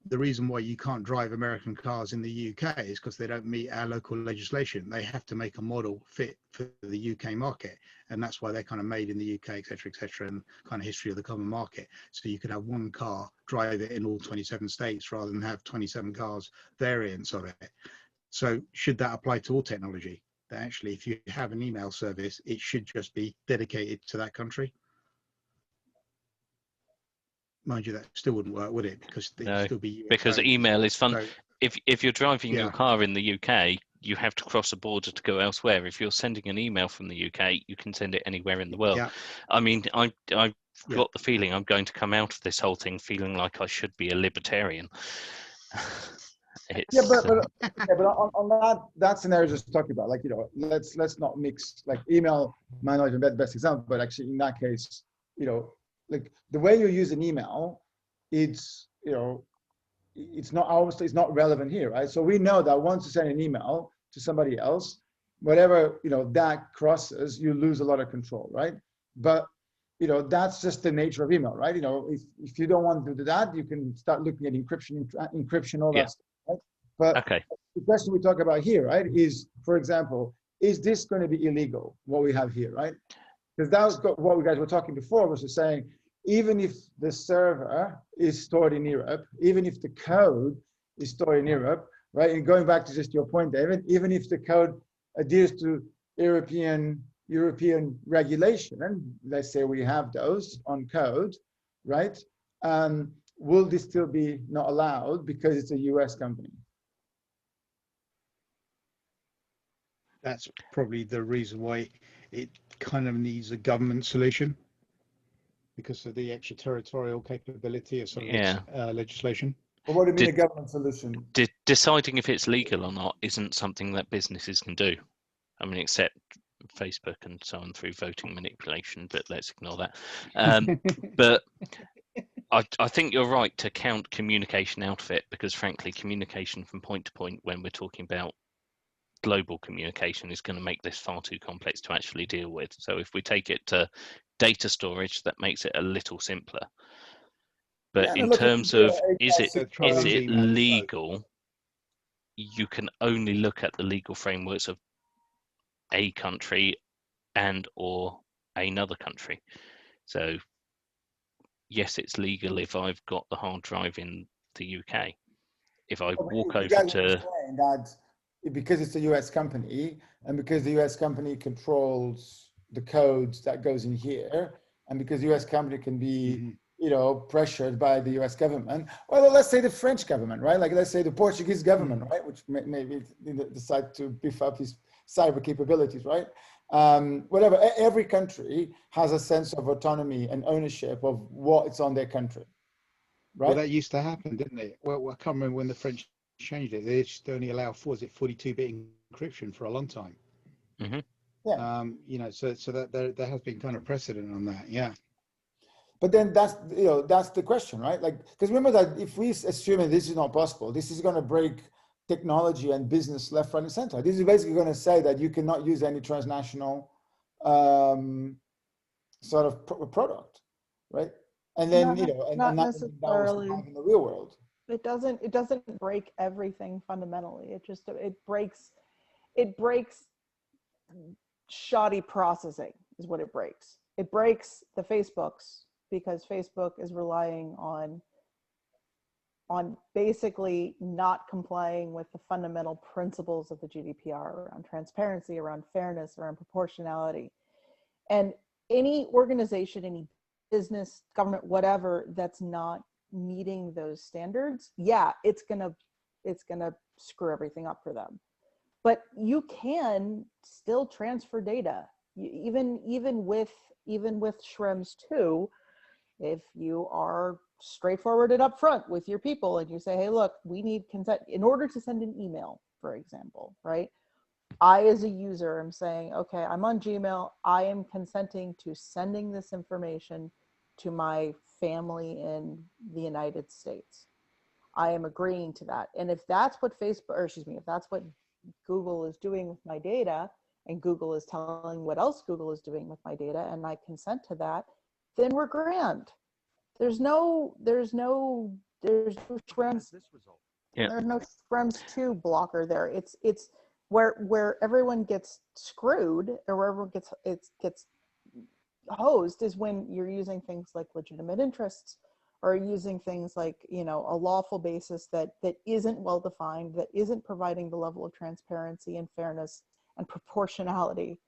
the reason why you can't drive American cars in the UK is because they don't meet our local legislation. They have to make a model fit for the UK market. And that's why they're kind of made in the UK, et cetera, and kind of history of the common market. So you could have one car, drive it in all 27 states rather than have 27 cars variants of it. So should that apply to all technology? That actually, if you have an email service, it should just be dedicated to that country. Mind you, that still wouldn't work, would it? Because it'd still be US because only. email is fun. So, if you're driving your car in the UK, you have to cross a border to go elsewhere. If you're sending an email from the UK, you can send it anywhere in the world. Yeah. I mean, I've got the feeling I'm going to come out of this whole thing feeling like I should be a libertarian. But on that scenario just talking about, like, let's not mix, like, email might not even be the best example, but actually in that case, like the way you use an email, it's not relevant here, right? So we know that once you send an email to somebody else, whatever that crosses, you lose a lot of control, right? But that's just the nature of email, right? If you don't want to do that, you can start looking at encryption, all that stuff, right? But okay. The question we talk about here, right, is, for example, is this going to be illegal, what we have here, right? Because that was what we guys were talking before, was just saying, even if the server is stored in Europe, even if the code is stored in Europe, right? And going back to just your point, David, even if the code adheres to European regulation, and let's say we have those on code, right? Will this still be not allowed because it's a US company? That's probably the reason why it kind of needs a government solution, because of the extraterritorial capability of some of its legislation. But what do you mean a government solution? Deciding if it's legal or not isn't something that businesses can do. I mean, except Facebook and so on through voting manipulation, but let's ignore that. But I think you're right to count communication out of it, because frankly, communication from point to point when we're talking about global communication is going to make this far too complex to actually deal with. So if we take it to data storage, that makes it a little simpler. But in terms of is it legal, you can only look at the legal frameworks of a country and or another country. So yes, it's legal if I've got the hard drive in the UK. If I walk over to that, because it's a US company, and because the US company controls the codes that goes in here, and because the US company can be you know, pressured by the US government, or let's say the French government, right? Like, let's say the Portuguese government, right? Which maybe decide to beef up his cyber capabilities, right? Whatever, every country has a sense of autonomy and ownership of what's on their country, right? Well, that used to happen, didn't it? Well, I can't remember when the French changed it. They just only allow, was it 42-bit encryption for a long time? Mm-hmm. Yeah. You know, so that there has been kind of precedent on that, yeah. But then that's, you know, that's the question, right? Like, because remember that if we assume that this is not possible, this is going to break technology and business left, right, and center. This is basically going to say that you cannot use any transnational sort of product, right? And then, you know, not that necessarily. in the real world. It doesn't break everything fundamentally. It breaks shoddy processing is what it breaks. It breaks the Facebooks because Facebook is relying on basically not complying with the fundamental principles of the GDPR around transparency, around fairness, around proportionality. And any organization, any business, government, whatever, that's not meeting those standards, yeah, it's gonna screw everything up for them. But you can still transfer data, even with Schrems II, if you are straightforward and upfront with your people and you say, hey, look, we need consent in order to send an email, for example, right? I, as a user, am saying, okay, I'm on Gmail. I am consenting to sending this information to my family in the United States. I am agreeing to that. And if that's what if that's what Google is doing with my data, and Google is telling what else Google is doing with my data, and I consent to that, then we're grand. There's no Schrems. Yeah. There's no Schrems II blocker there. It's where everyone gets screwed, or where everyone gets hosed, is when you're using things like legitimate interests, or using things like, you know, a lawful basis that isn't well defined, that isn't providing the level of transparency and fairness and proportionality.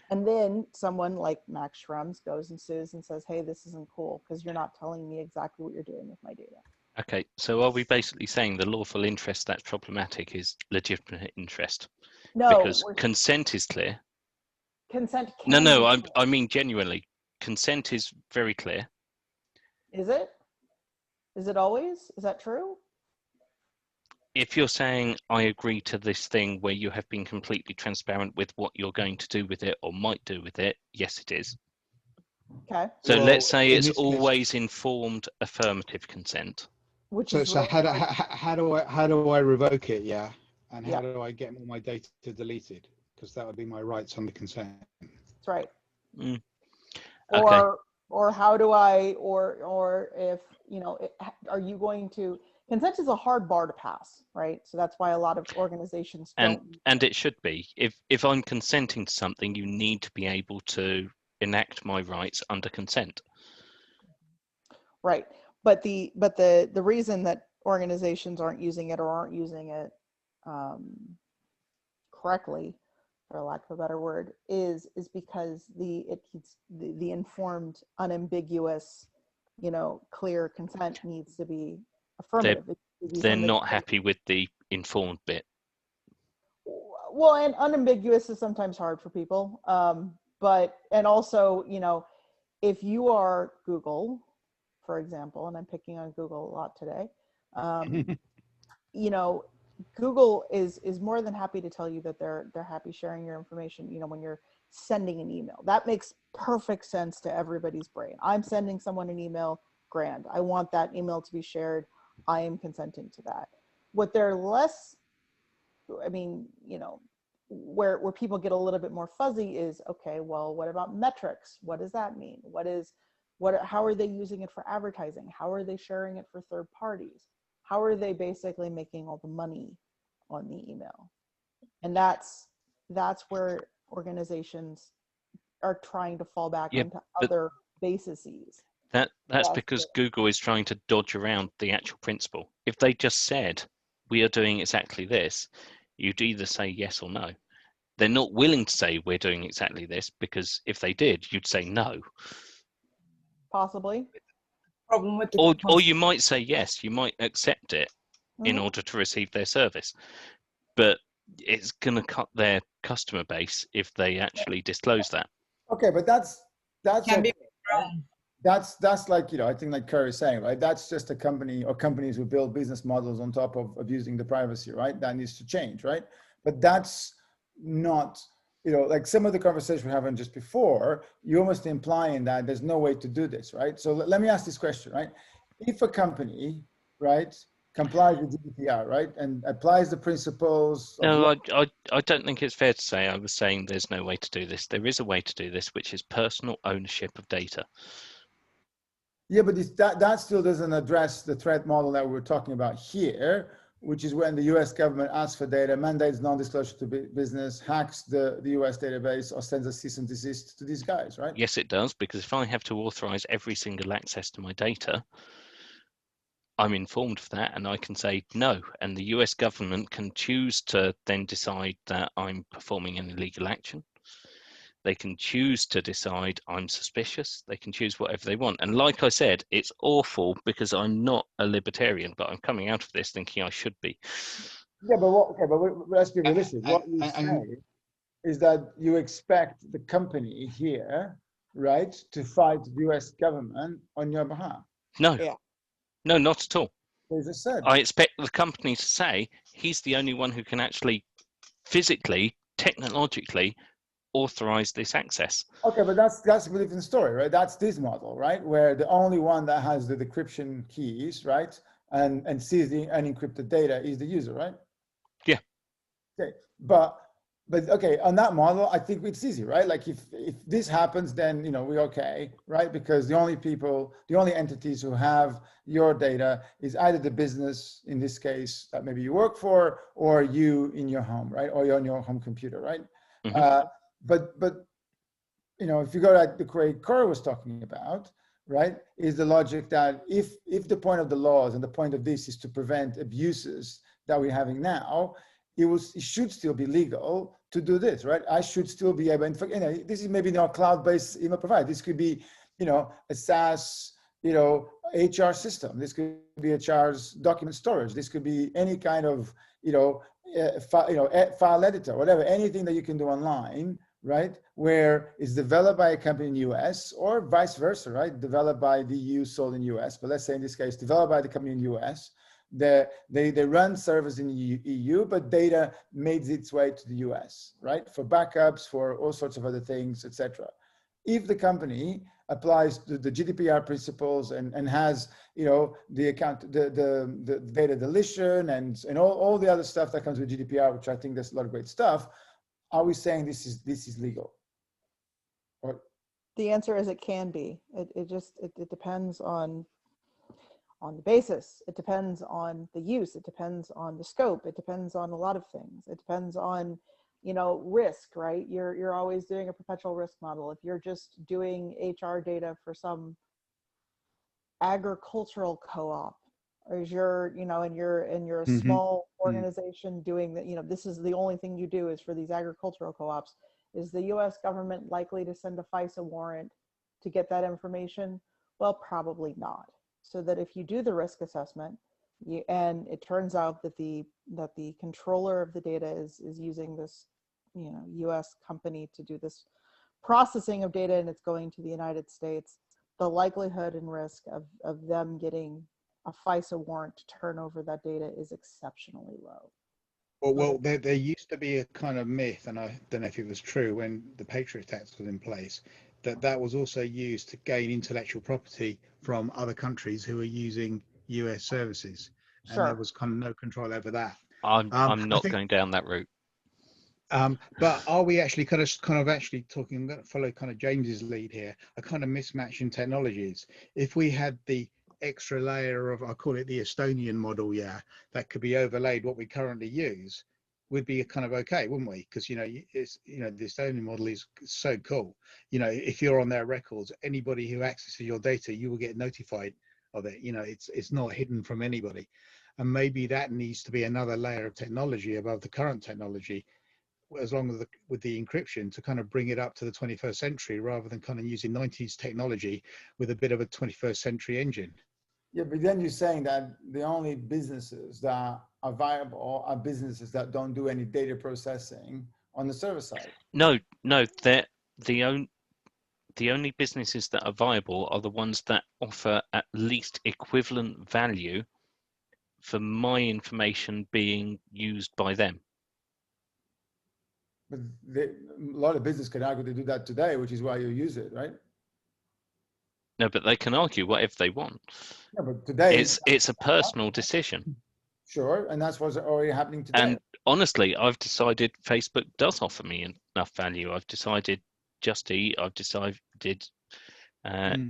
And then someone like Max Schrems goes and sues and says, hey, this isn't cool because you're not telling me exactly what you're doing with my data. Okay, so are we basically saying the lawful interest that's problematic is legitimate interest? No, because consent is clear. Consent No, can I mean genuinely, consent is very clear. Is it? Is it always? Is that true? If you're saying I agree to this thing where you have been completely transparent with what you're going to do with it or might do with it, yes, it is. Okay. So Well, let's say it's this case, always informed affirmative consent. Which so is so really how do I revoke it? Yeah, and how Yeah. do I get all my data deleted? Because that would be my rights under consent. That's right. Mm. Okay. Or how do I, or if, you know, are you going to, consent is a hard bar to pass, right? So that's why a lot of organizations don't. And it should be. If I'm consenting to something, you need to be able to enact my rights under consent. Right. But the reason that organizations aren't using it, or aren't using it correctly, for lack of a better word, is because the informed, unambiguous, you know, clear consent needs to be affirmative. They're not happy with the informed bit. Well, and unambiguous is sometimes hard for people. But, and also, you know, if you are Google, for example, and I'm picking on Google a lot today, you know, Google is more than happy to tell you that they're happy sharing your information, you know, when you're sending an email. That makes perfect sense to everybody's brain. I'm sending someone an email, grand. I want that email to be shared. I am consenting to that. What they're less, I mean, you know, where people get a little bit more fuzzy is, okay, well, what about metrics? What does that mean? How are they using it for advertising? How are they sharing it for third parties? How are they basically making all the money on the email? And that's where organizations are trying to fall back into other bases. That's because Google is trying to dodge around the actual principle. If they just said, we are doing exactly this, you'd either say yes or no. They're not willing to say we're doing exactly this, because if they did, you'd say no. Possibly. problem with the Or you might say yes, you might accept it in Mhm. order to receive their service, but it's going to cut their customer base if they actually disclose that. Okay, but that's can be okay, right? wrong. That's like, I think like Kerr is saying, right? That's just a company or companies who build business models on top of abusing the privacy, right? That needs to change, right? But that's not, like some of the conversation we're having just before, you're almost implying that there's no way to do this, right? So let me ask this question, right? If a company, right, complies with GDPR, right, and applies the principles of No, I don't think it's fair to say I was saying there's no way to do this. There is a way to do this, which is personal ownership of data. Yeah, but that still doesn't address the threat model that we're talking about here, which is when the US government asks for data, mandates non-disclosure to business, hacks the US database, or sends a cease and desist to these guys, right? Yes, it does, because if I have to authorize every single access to my data, I'm informed of that and I can say no. And the US government can choose to then decide that I'm performing an illegal action. They can choose to decide I'm suspicious. They can choose whatever they want. And like I said, it's awful because I'm not a libertarian, but I'm coming out of this thinking I should be. Yeah, but let's be realistic. What you And say is that you expect the company here, right, to fight the US government on your behalf. No, Yeah. no, not at all. They just said. I expect the company to say he's the only one who can actually physically, technologically authorize this access. Okay, but that's a different story, right? That's this model, right? Where the only one that has the decryption keys, right, and sees the unencrypted data is the user, right? Yeah. Okay, but okay, on that model, I think it's easy, right? Like if this happens, then we're okay, right? Because the only entities who have your data is either the business, in this case, that maybe you work for, or you in your home, right? Or you're on your home computer, right? Mhm. But if you go like the Craig Kerr was talking about, right, is the logic that if the point of the laws and the point of this is to prevent abuses that we're having now, it should still be legal to do this, right? I should still be able, in fact, this is maybe not cloud-based email provider. This could be, a SaaS, HR system. This could be HR's document storage. This could be any kind of, file editor, whatever, anything that you can do online, right? Where it's developed by a company in US or vice versa, right? Developed by the EU, sold in US. But let's say in this case, developed by the company in US. They run servers in the EU, but data made its way to the US, right? For backups, for all sorts of other things, etc. If the company applies the GDPR principles and has, the data deletion and all the other stuff that comes with GDPR, which I think there's a lot of great stuff, are we saying this is legal? Or The answer is it can be. It depends on the basis. It depends on the use. It depends on the scope. It depends on a lot of things. It depends on, risk, right? You're always doing a perpetual risk model. If you're just doing HR data for some agricultural co-op, or you're, and you're a small organization doing that, this is the only thing you do is for these agricultural co-ops, is the US government likely to send a FISA warrant to get that information? Well, probably not. So that if you do the risk assessment, and it turns out that the controller of the data is using this, US company to do this processing of data, and it's going to the United States, the likelihood and risk of them getting a FISA warrant to turn over that data is exceptionally low. Well, there used to be a kind of myth, and I don't know if it was true when the Patriot Act was in place, that was also used to gain intellectual property from other countries who were using US services, and there Sure. was kind of no control over that. I'm I not think, going down that route. but are we actually kind of actually talking? I'm going to follow kind of James's lead here. A kind of mismatch in technologies. If we had the extra layer of, I call it the Estonian model, that could be overlaid what we currently use, would be kind of okay, wouldn't we? Because it's the Estonian model is so cool. If you're on their records, anybody who accesses your data, you will get notified of it. It's not hidden from anybody, and maybe that needs to be another layer of technology above the current technology, as long as with the encryption to kind of bring it up to the 21st century rather than kind of using 90s technology with a bit of a 21st century engine. Yeah, but then you're saying that the only businesses that are viable are businesses that don't do any data processing on the server side. No, they're the only businesses that are viable are the ones that offer at least equivalent value for my information being used by them. But a lot of business can argue to do that today, which is why you use it, right? No, but they can argue whatever they want. Yeah, but today It's a personal decision. Sure, and that's what's already happening today. And honestly, I've decided Facebook does offer me enough value. I've decided Just Eat. I've decided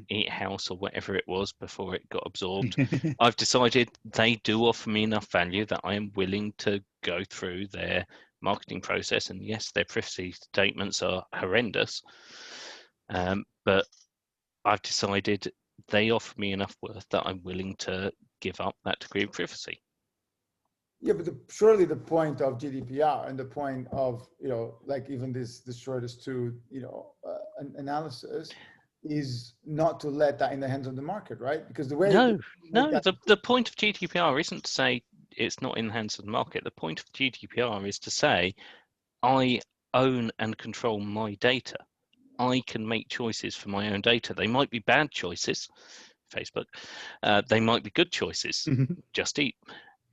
Eat House or whatever it was before it got absorbed. I've decided they do offer me enough value that I am willing to go through their marketing process. And yes, their privacy statements are horrendous, but I've decided they offer me enough worth that I'm willing to give up that degree of privacy. Yeah, but surely the point of GDPR and the point of, like even this Schrems II, analysis is not to let that in the hands of the market, right? Because the way the point of GDPR isn't to say it's not in the hands of the market. The point of GDPR is to say I own and control my data. I can make choices for my own data. They might be bad choices, Facebook. They might be good choices, Just Eat.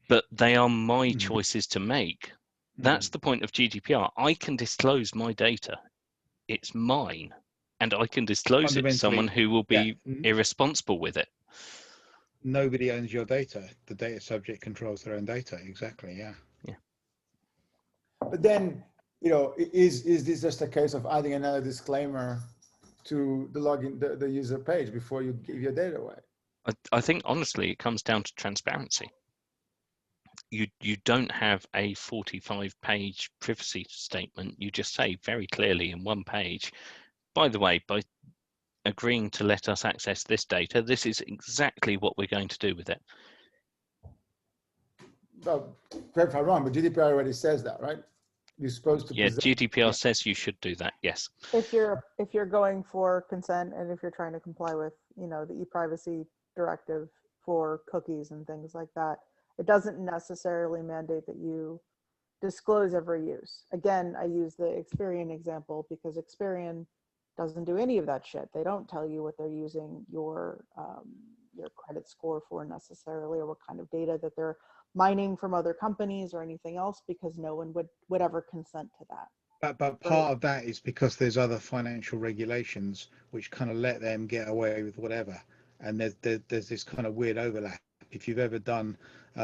But they are my choices to make. That's the point of GDPR. I can disclose my data. It's mine. And I can disclose it to someone who will be irresponsible with it. Nobody owns your data. The data subject controls their own data. Exactly, yeah. But then, is this just a case of adding another disclaimer to the login, the user page before you give your data away? I think, honestly, it comes down to transparency. You don't have a 45-page privacy statement. You just say very clearly in one page, by the way, by agreeing to let us access this data, this is exactly what we're going to do with it. Well, correct if I'm wrong, but GDPR already says that, right? You're supposed to. Yeah, GDPR says you should do that. Yes. If you're going for consent and if you're trying to comply with, the e-privacy directive for cookies and things like that, it doesn't necessarily mandate that you disclose every use. Again, I use the Experian example because Experian doesn't do any of that shit. They don't tell you what they're using your credit score for necessarily, or what kind of data that they're mining from other companies or anything else, because no one would ever consent to that. But part of that is because there's other financial regulations which kind of let them get away with whatever, and there's this kind of weird overlap. If you've ever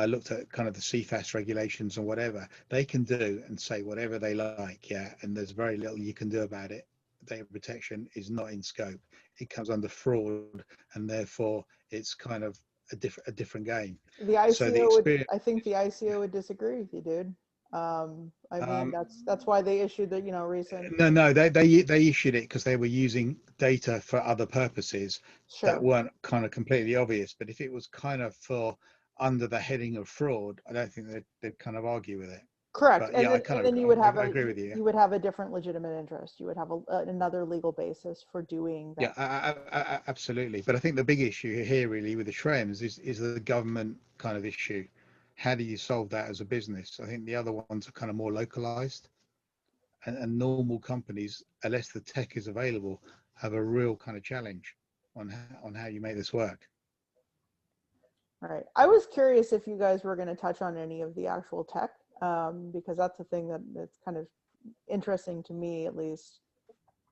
looked at kind of the CFAS regulations or whatever, they can do and say whatever they like, and there's very little you can do about it. Data protection is not in scope. It comes under fraud, and therefore it's kind of a different game. The ICO I think the ICO would disagree with you, dude. That's why they issued the recent. No, they issued it because they were using data for other purposes that weren't kind of completely obvious. But if it was kind of for under the heading of fraud, I don't think they'd kind of argue with it. Correct. But, and then you would have I agree with you. You would have a different legitimate interest. You would have another legal basis for doing that. Yeah, absolutely. But I think the big issue here really with the Schrems is the government kind of issue. How do you solve that as a business? I think the other ones are kind of more localized, and normal companies, unless the tech is available, have a real kind of challenge on how you make this work. Right. I was curious if you guys were going to touch on any of the actual tech. Because that's a thing that's kind of interesting to me, at least.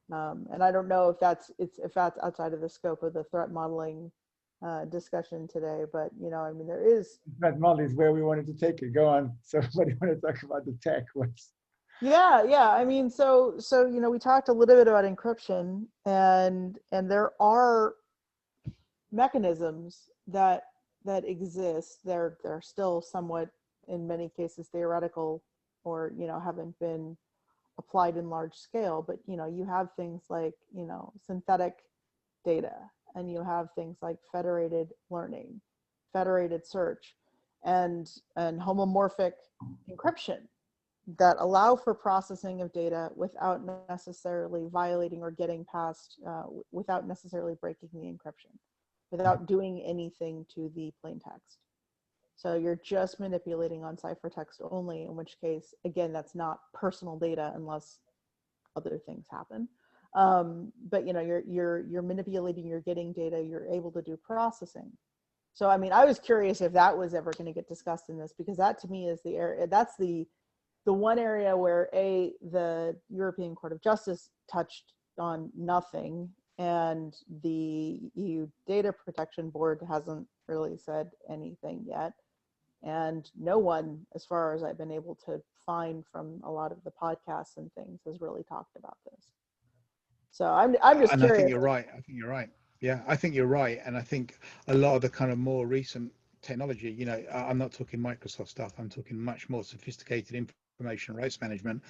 And I don't know if that's outside of the scope of the threat modeling discussion today, but there is. Threat modeling is where we wanted to take it. Go on. So what do you want to talk about the tech? Yeah. I mean, so we talked a little bit about encryption, and there are mechanisms that exist. They're still somewhat, in many cases, theoretical, or haven't been applied in large scale, but you have things like synthetic data, and you have things like federated learning, federated search, and homomorphic encryption. that allow for processing of data without necessarily violating or getting past, without necessarily breaking the encryption, without doing anything to the plain text. So you're just manipulating on ciphertext only, in which case, again, that's not personal data unless other things happen. But you know, you're manipulating, you're getting data, you're able to do processing. So I mean, I was curious if that was ever going to get discussed in this, because that to me is the area, that's the one area where the European Court of Justice touched on nothing, and the EU Data Protection Board hasn't really said anything yet. And no one, as far as I've been able to find from a lot of the podcasts and things, has really talked about this. So I'm just curious. I think you're right. I think you're right. Yeah, I think you're right. And I think a lot of the kind of more recent technology, you know, I'm not talking Microsoft stuff, I'm talking much more sophisticated information rights management,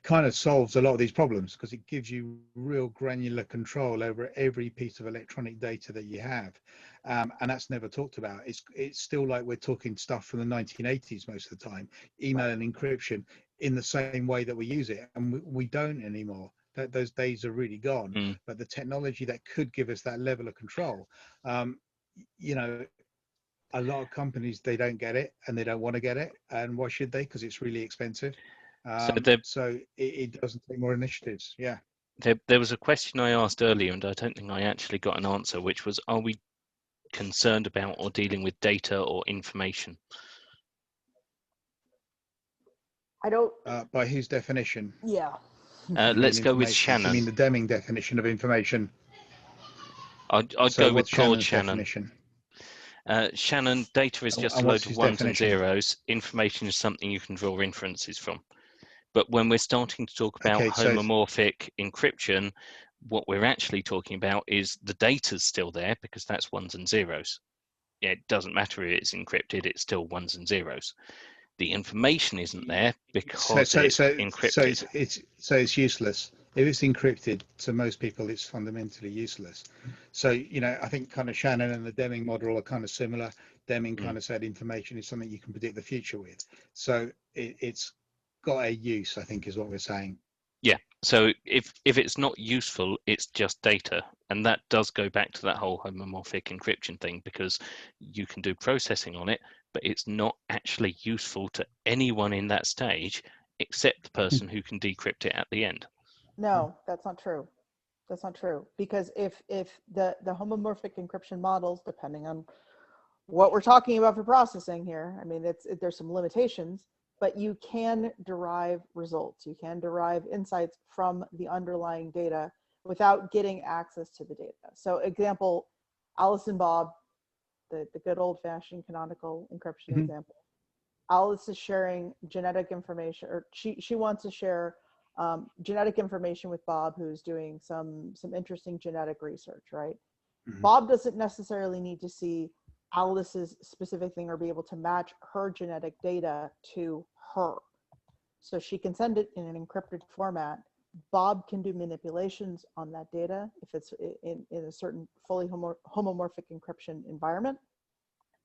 kind of solves a lot of these problems, because it gives you real granular control over every piece of electronic data that you have. And that's never talked about. It's still like we're talking stuff from the 1980s most of the time, email and encryption in the same way that we use it. And we don't anymore. Those days are really gone. But the technology that could give us that level of control, you know, a lot of companies, they don't get it and they don't want to get it. And why should they? Because it's really expensive. So it doesn't take more initiatives. Yeah. There was a question I asked earlier, and I don't think I actually got an answer, which was, are we concerned about or dealing with data or information? I don't. By whose definition? Yeah. Let's go with Shannon. I mean the Deming definition of information. I'd go with Claude Shannon. Definition? Shannon, data is just a load of ones and zeros. Information is something you can draw inferences from. But when we're starting to talk about homomorphic encryption, what we're actually talking about is the data's still there, because that's ones and zeros. Yeah, it doesn't matter if it's encrypted, it's still ones and zeros. The information isn't there because it's encrypted. So it's useless. If it's encrypted, to most people, it's fundamentally useless. So, you know, I think kind of Shannon and the Deming model are kind of similar. Deming kind of said information is something you can predict the future with. So it's got a use, I think, is what we're saying. Yeah. So if it's not useful, it's just data. And that does go back to that whole homomorphic encryption thing, because you can do processing on it, but it's not actually useful to anyone in that stage except the person who can decrypt it at the end. No, that's not true. That's not true. Because if the homomorphic encryption models, depending on what we're talking about for processing here, I mean, there's some limitations, but you can derive results. You can derive insights from the underlying data without getting access to the data. So example, Alice and Bob, the good old fashioned canonical encryption example. Alice is sharing genetic information, or she wants to share genetic information with Bob, who's doing some interesting genetic research, right? Bob doesn't necessarily need to see Alice's specific thing or be able to match her genetic data to her. So she can send it in an encrypted format. Bob can do manipulations on that data if it's in a certain fully homomorphic encryption environment,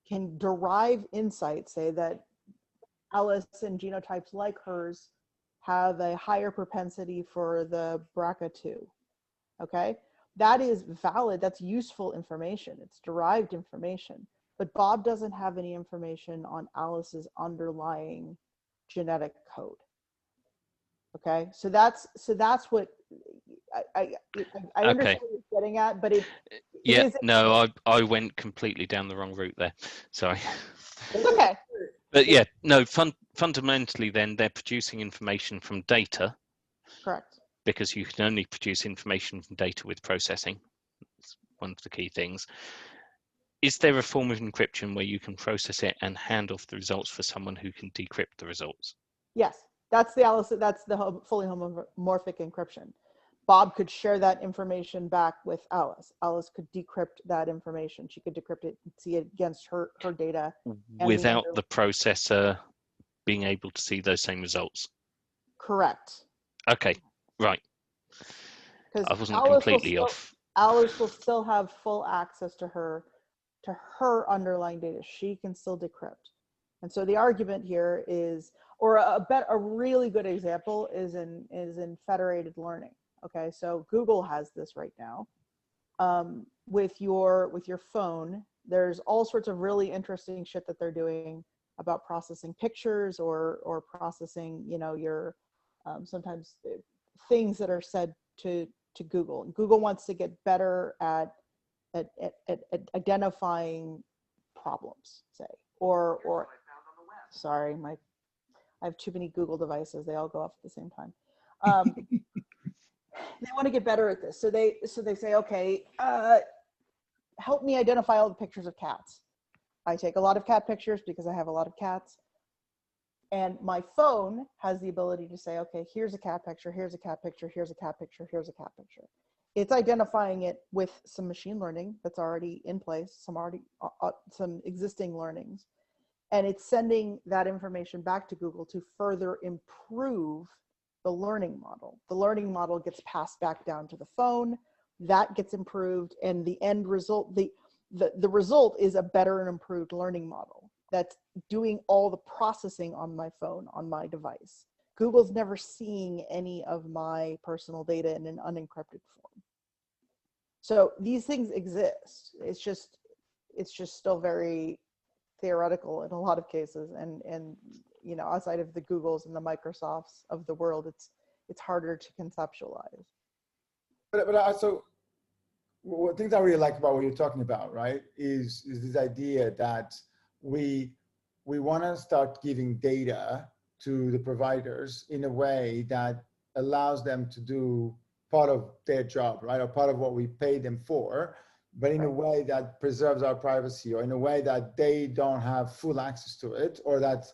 can derive insights, say that Alice and genotypes like hers have a higher propensity for the BRCA2, okay? That is valid, that's useful information, it's derived information, but Bob doesn't have any information on Alice's underlying genetic code, okay? So that's what I understand what you're getting at, but I went completely down the wrong route there, sorry. It's okay. But yeah, no, fundamentally then they're producing information from data. Correct. Because you can only produce information from data with processing. It's one of the key things. Is there a form of encryption where you can process it and hand off the results for someone who can decrypt the results? Yes, that's the fully homomorphic encryption. Bob could share that information back with Alice. Alice could decrypt that information. She could decrypt it and see it against her data. Without the processor being able to see those same results? Correct. Okay, right. I wasn't Alice completely off. Alice will still have full access to her underlying data. She can still decrypt. And so the argument here is, or a really good example is in federated learning. Okay, so Google has this right now. With your phone, there's all sorts of really interesting shit that they're doing about processing pictures or processing, you know, your sometimes things that are said to Google. And Google wants to get better at identifying problems, say, or sorry, I have too many Google devices. They all go off at the same time. They want to get better at this. So they say, okay, help me identify all the pictures of cats. I take a lot of cat pictures because I have a lot of cats. And my phone has the ability to say, okay, here's a cat picture, here's a cat picture, here's a cat picture, here's a cat picture. It's identifying it with some machine learning that's already in place, some existing learnings. And it's sending that information back to Google to further improve the learning model. The learning model gets passed back down to the phone, that gets improved, and the end result, the result is a better and improved learning model that's doing all the processing on my phone, on my device. Google's never seeing any of my personal data in an unencrypted form. So these things exist. It's just still very theoretical in a lot of cases, and you know, outside of the Googles and the Microsofts of the world, it's harder to conceptualize. But also, what things I really like about what you're talking about, right, is this idea that we want to start giving data to the providers in a way that allows them to do part of their job, right, or part of what we pay them for, but in a way that preserves our privacy, or in a way that they don't have full access to it, or that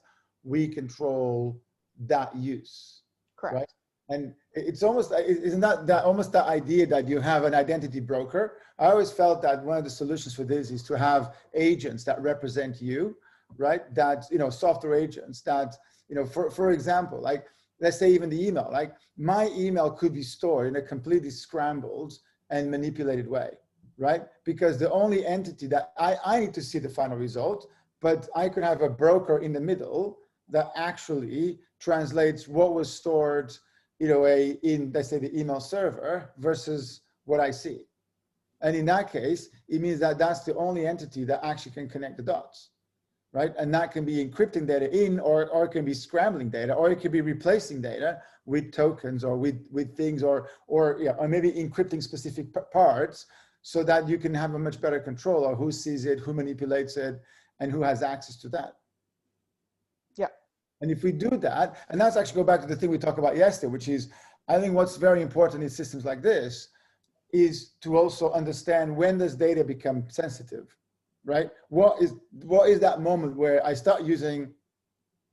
we control that use. Correct. Right? And it's almost, isn't that almost the idea that you have an identity broker? I always felt that one of the solutions for this is to have agents that represent you, right? That, you know, software agents that, you know, for example, like, let's say even the email, like my email could be stored in a completely scrambled and manipulated way, right? Because the only entity that I need to see the final result, but I could have a broker in the middle that actually translates what was stored, you know, in, let's say, the email server versus what I see. And in that case, it means that that's the only entity that actually can connect the dots, right? And that can be encrypting data in, or it can be scrambling data, or it can be replacing data with tokens, or with things, or maybe encrypting specific parts, so that you can have a much better control of who sees it, who manipulates it, and who has access to that. Yeah. And if we do that, and that's actually go back to the thing we talked about yesterday, which is, I think what's very important in systems like this is to also understand, when does data become sensitive, right? What is that moment where I start using,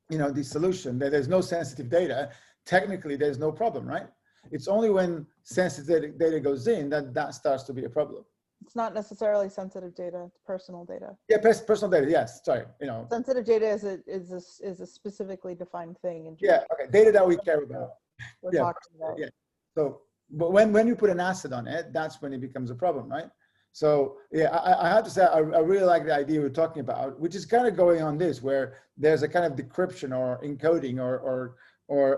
you know, the solution that there's no sensitive data? Technically, there's no problem, right? It's only when sensitive data goes in that starts to be a problem. It's not necessarily sensitive data, it's personal data. Yeah, personal data, yes, sorry, you know. Sensitive data is a specifically defined thing. In yeah, okay, data that we care about. We're Yeah, talking about. yeah. So, but when you put an asset on it, that's when it becomes a problem, right? So yeah, I have to say, I really like the idea we're talking about, which is kind of going on this, where there's a kind of decryption or encoding or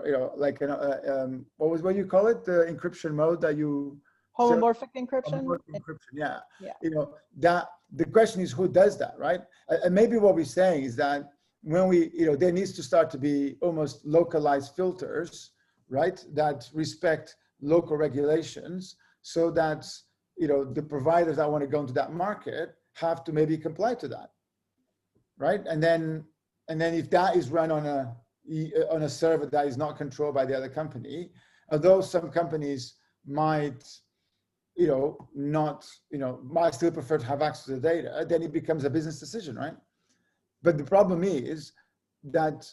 you know, like what do you call it? The encryption mode that you. Homomorphic encryption. Homomorphic encryption, yeah. Yeah. You know, that the question is, who does that, right? And maybe what we're saying is that when we, you know, there needs to start to be almost localized filters, right, that respect local regulations, so that, you know, the providers that want to go into that market have to maybe comply to that, right? And then if that is run on a server that is not controlled by the other company, although some companies might, you know, might still prefer to have access to the data, then it becomes a business decision, right? But the problem is that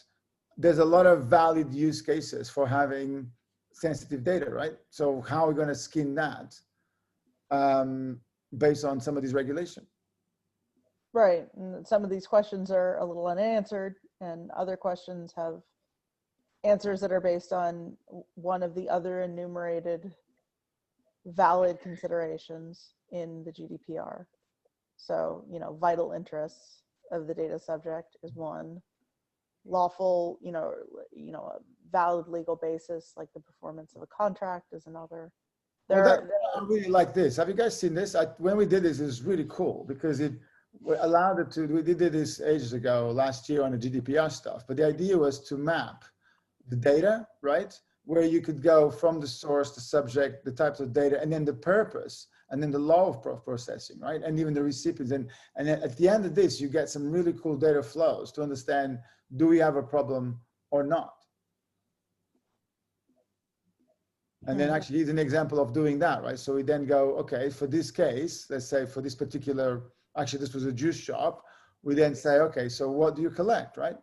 there's a lot of valid use cases for having sensitive data, right? So how are we going to skin that based on some of these regulations? Right, and some of these questions are a little unanswered, and other questions have answers that are based on one of the other enumerated valid considerations in the GDPR. So, you know, vital interests of the data subject is one. lawful, a valid legal basis, like the performance of a contract is another. I really like this. Have you guys seen this? When we did this, it was really cool because it allowed it to, we did this ages ago, last year on the GDPR stuff, but the idea was to map the data, right? Where you could go from the source, the subject, the types of data, and then the purpose, and then the law of processing, right? And even the recipients. And at the end of this, you get some really cool data flows to understand, do we have a problem or not? And then actually here's an example of doing that, right? So we then go, okay, for this case, let's say for this particular, actually this was a juice shop. We then say, okay, so what do you collect, right?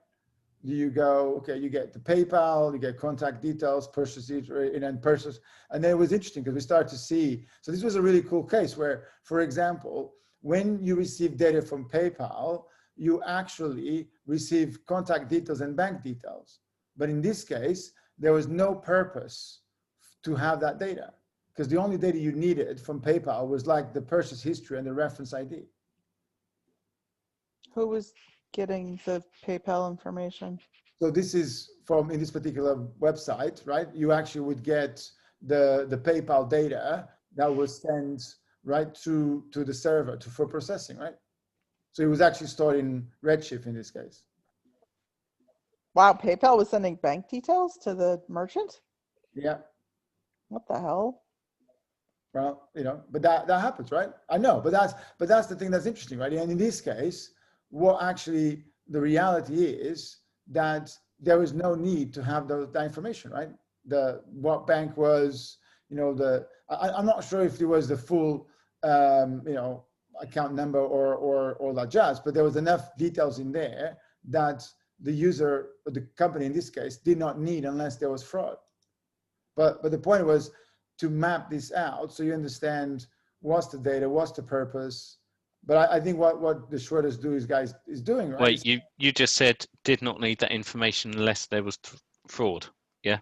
Do you go, okay, you get the PayPal, you get contact details, purchase, and then purchase. And then it was interesting because we started to see, so this was a really cool case where, for example, when you receive data from PayPal, you actually receive contact details and bank details. But in this case, there was no purpose to have that data because the only data you needed from PayPal was like the purchase history and the reference ID. Who was getting the PayPal information? So this is from, in this particular website, right? You actually would get the PayPal data that was sent right to the server for processing, right? So it was actually stored in Redshift in this case. Wow, PayPal was sending bank details to the merchant? Yeah. What the hell? Well, but that happens, right? I know, but that's the thing that's interesting, right? And in this case, what actually the reality is that there is no need to have that information, right? What bank was, I'm not sure if it was the full, account number or all that jazz, but there was enough details in there that the user, or the company in this case, did not need unless there was fraud. But the point was to map this out so you understand what's the data, what's the purpose. But I think what the Schroeders is doing, right? Wait, you just said did not need that information unless there was fraud. Yeah.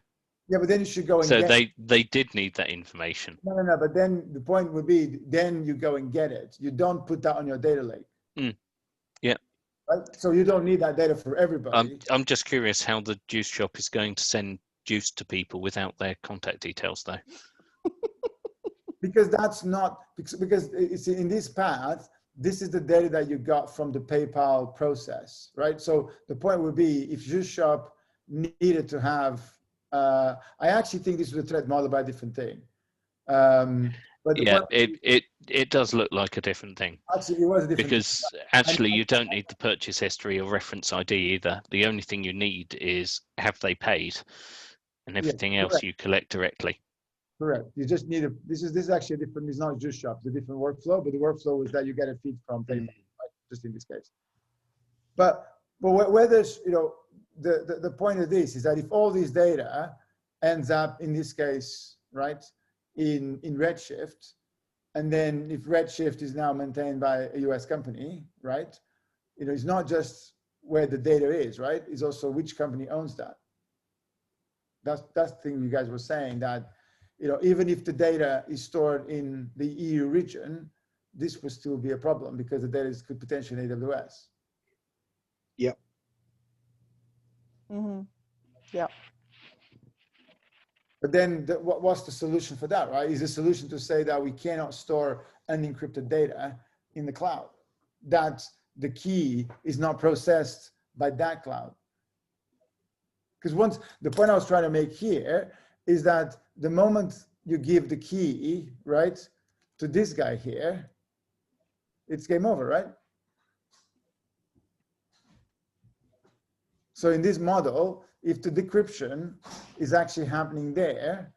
Yeah, but then you should go and so get they did need that information. No. But then the point would be, then you go and get it. You don't put that on your data lake. Yeah. Right? So you don't need that data for everybody. I'm just curious how the juice shop is going to send juice to people without their contact details, though. Because that's not, because it's in this path, this is the data that you got from the PayPal process, right? So the point would be, if juice shop needed to have, I actually think this was a threat model by a different thing. But yeah, it does look like a different thing. Actually, it was a different because thing. actually you don't need the purchase history or reference ID either. The only thing you need is have they paid, and everything else you collect directly. Correct. You just need this is actually a different, it's not juice shop, it's a different workflow, but the workflow is that you get a feed from PayPal, right? Just in this case. But where there's, the point of this is that if all this data ends up in this case, right, in Redshift, and then if Redshift is now maintained by a US company, right, it's not just where the data is, right? It's also which company owns that. That's the thing you guys were saying, that even if the data is stored in the EU region, this will still be a problem because the data could potentially in AWS. Yep. Mm-hmm. Yep. But then what's the solution for that, right? Is the solution to say that we cannot store unencrypted data in the cloud, that the key is not processed by that cloud? Because the point I was trying to make here is that the moment you give the key, right, to this guy here, it's game over, right? So in this model, if the decryption is actually happening there,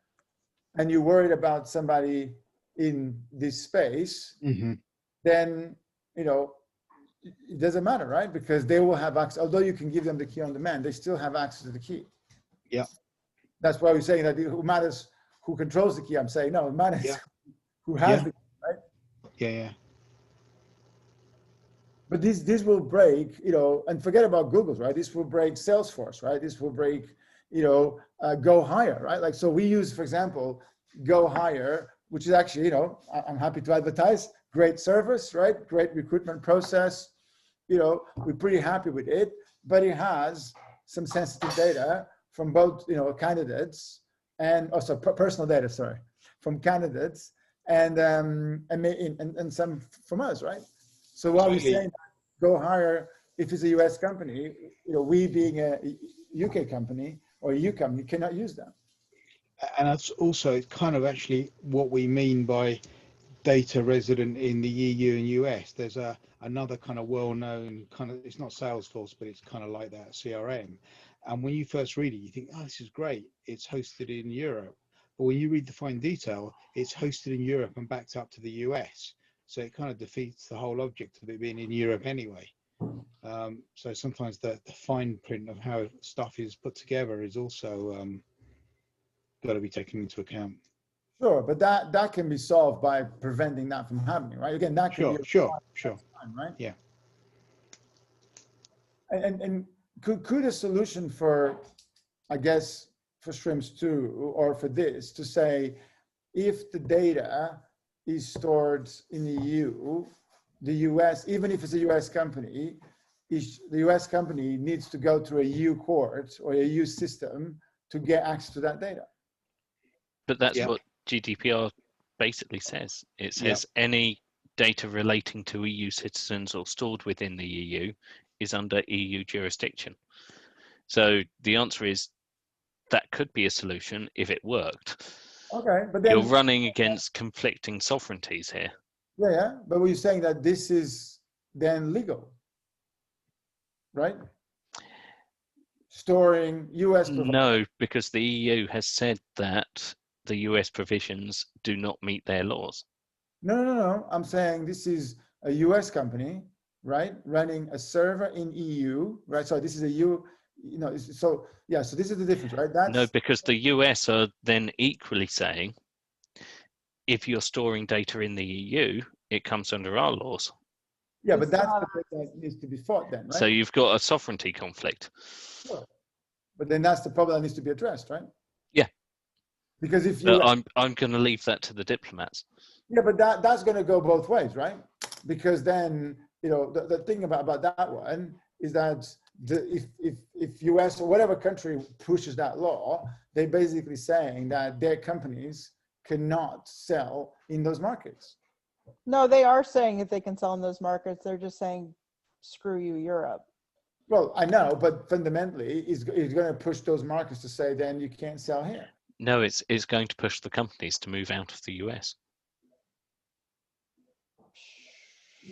and you're worried about somebody in this space, then, it doesn't matter, right? Because they will have access, although you can give them the key on demand, they still have access to the key. Yeah. That's why we're saying that it matters who controls the key. I'm saying, no, it matters who has the key, right? Yeah. But this will break, and forget about Google's, right? This will break Salesforce, right? This will break, Go Hire, right? Like, so we use, for example, Go Hire, which is actually, I'm happy to advertise, great service, right? Great recruitment process. We're pretty happy with it, but it has some sensitive data from both, candidates and also personal data, sorry, from candidates and some from us, right? So while we're saying go higher if it's a US company, we being a UK company or a EU company cannot use them. And that's also kind of actually what we mean by data resident in the EU and US. There's another kind of well-known it's not Salesforce, but it's kind of like that, CRM. And when you first read it, you think, oh, this is great. It's hosted in Europe. But when you read the fine detail, it's hosted in Europe and backed up to the US. So it kind of defeats the whole object of it being in Europe anyway. So sometimes the fine print of how stuff is put together is also got to be taken into account. Sure, but that can be solved by preventing that from happening, right? Again, that can be sure. Time, right? Yeah. And could a solution for, I guess, for Schrems II or for this to say, if the data is stored in the EU, the US, even if it's a US company, the US company needs to go through a EU court or a EU system to get access to that data. But that's what GDPR basically says. It says any data relating to EU citizens or stored within the EU is under EU jurisdiction. So the answer is that could be a solution if it worked. Okay, but then you're running against conflicting sovereignties here. Yeah, but were you saying that this is then legal, right? Storing US providers. No, because the EU has said that the US provisions do not meet their laws. No. I'm saying this is a US company, right? Running a server in EU, right? So this is a so this is the difference, right? No, because the US are then equally saying, if you're storing data in the EU, it comes under our laws. Yeah, but that's the bit that needs to be fought then, right? So you've got a sovereignty conflict. Sure. But then that's the problem that needs to be addressed, right? Yeah. Because if you, I'm going to leave that to the diplomats. Yeah, but that's going to go both ways, right? Because then the thing about that one is that if US or whatever country pushes that law, they're basically saying that their companies cannot sell in those markets. No, they are saying if they can sell in those markets, they're just saying, screw you, Europe. Well, I know, but fundamentally, it's going to push those markets to say, then you can't sell here. No, it's going to push the companies to move out of the US.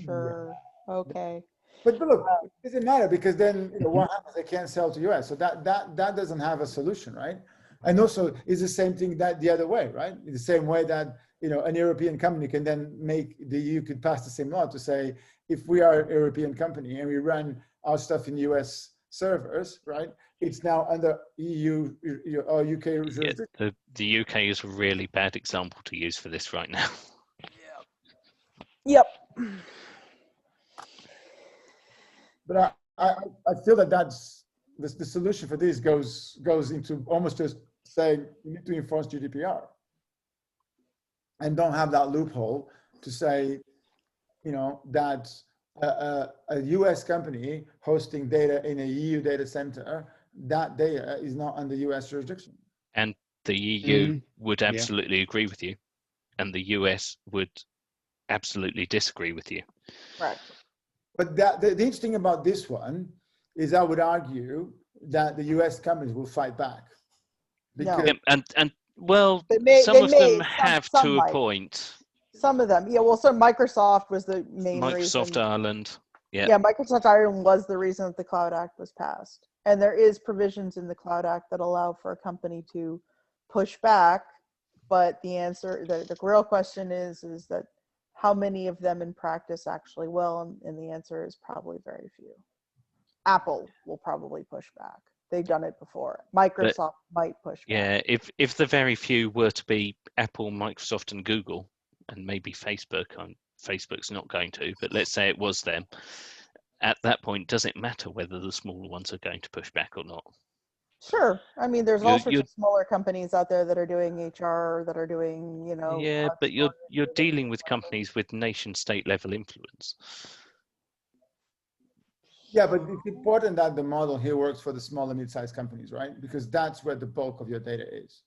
Sure. Okay. But look, it doesn't matter because then what happens? They can't sell to US, so that doesn't have a solution, right? And also, it's the same thing that the other way, right? In the same way that an European company can then the EU could pass the same law to say, if we are a European company and we run our stuff in US servers, right? It's now under EU or UK jurisdiction. Yeah, the UK is a really bad example to use for this right now. Yep. But I feel that that's the solution for this goes into almost just saying you need to enforce GDPR and don't have that loophole to say, that a US company hosting data in a EU data center, that data is not under US jurisdiction. And the EU would absolutely agree with you, and the US would absolutely disagree with you. Right. But the interesting about this one is I would argue that the US companies will fight back. Because and well, some of them have to a point. Some of them, so Microsoft was the main reason. Microsoft Ireland, yeah, Microsoft Ireland was the reason that the Cloud Act was passed. And there is provisions in the Cloud Act that allow for a company to push back, but the answer, the real question is that how many of them in practice actually will, and the answer is probably very few. Apple will probably push back. They've done it before. Microsoft might push back. Yeah, if the very few were to be Apple, Microsoft, and Google, and maybe Facebook, Facebook's not going to, but let's say it was them, at that point, does it matter whether the smaller ones are going to push back or not? Sure. I mean, there's all sorts of smaller companies out there that are doing HR, that are doing, Yeah, but you're dealing with companies with nation state level influence. Yeah, but it's important that the model here works for the small and mid-sized companies, right? Because that's where the bulk of your data is.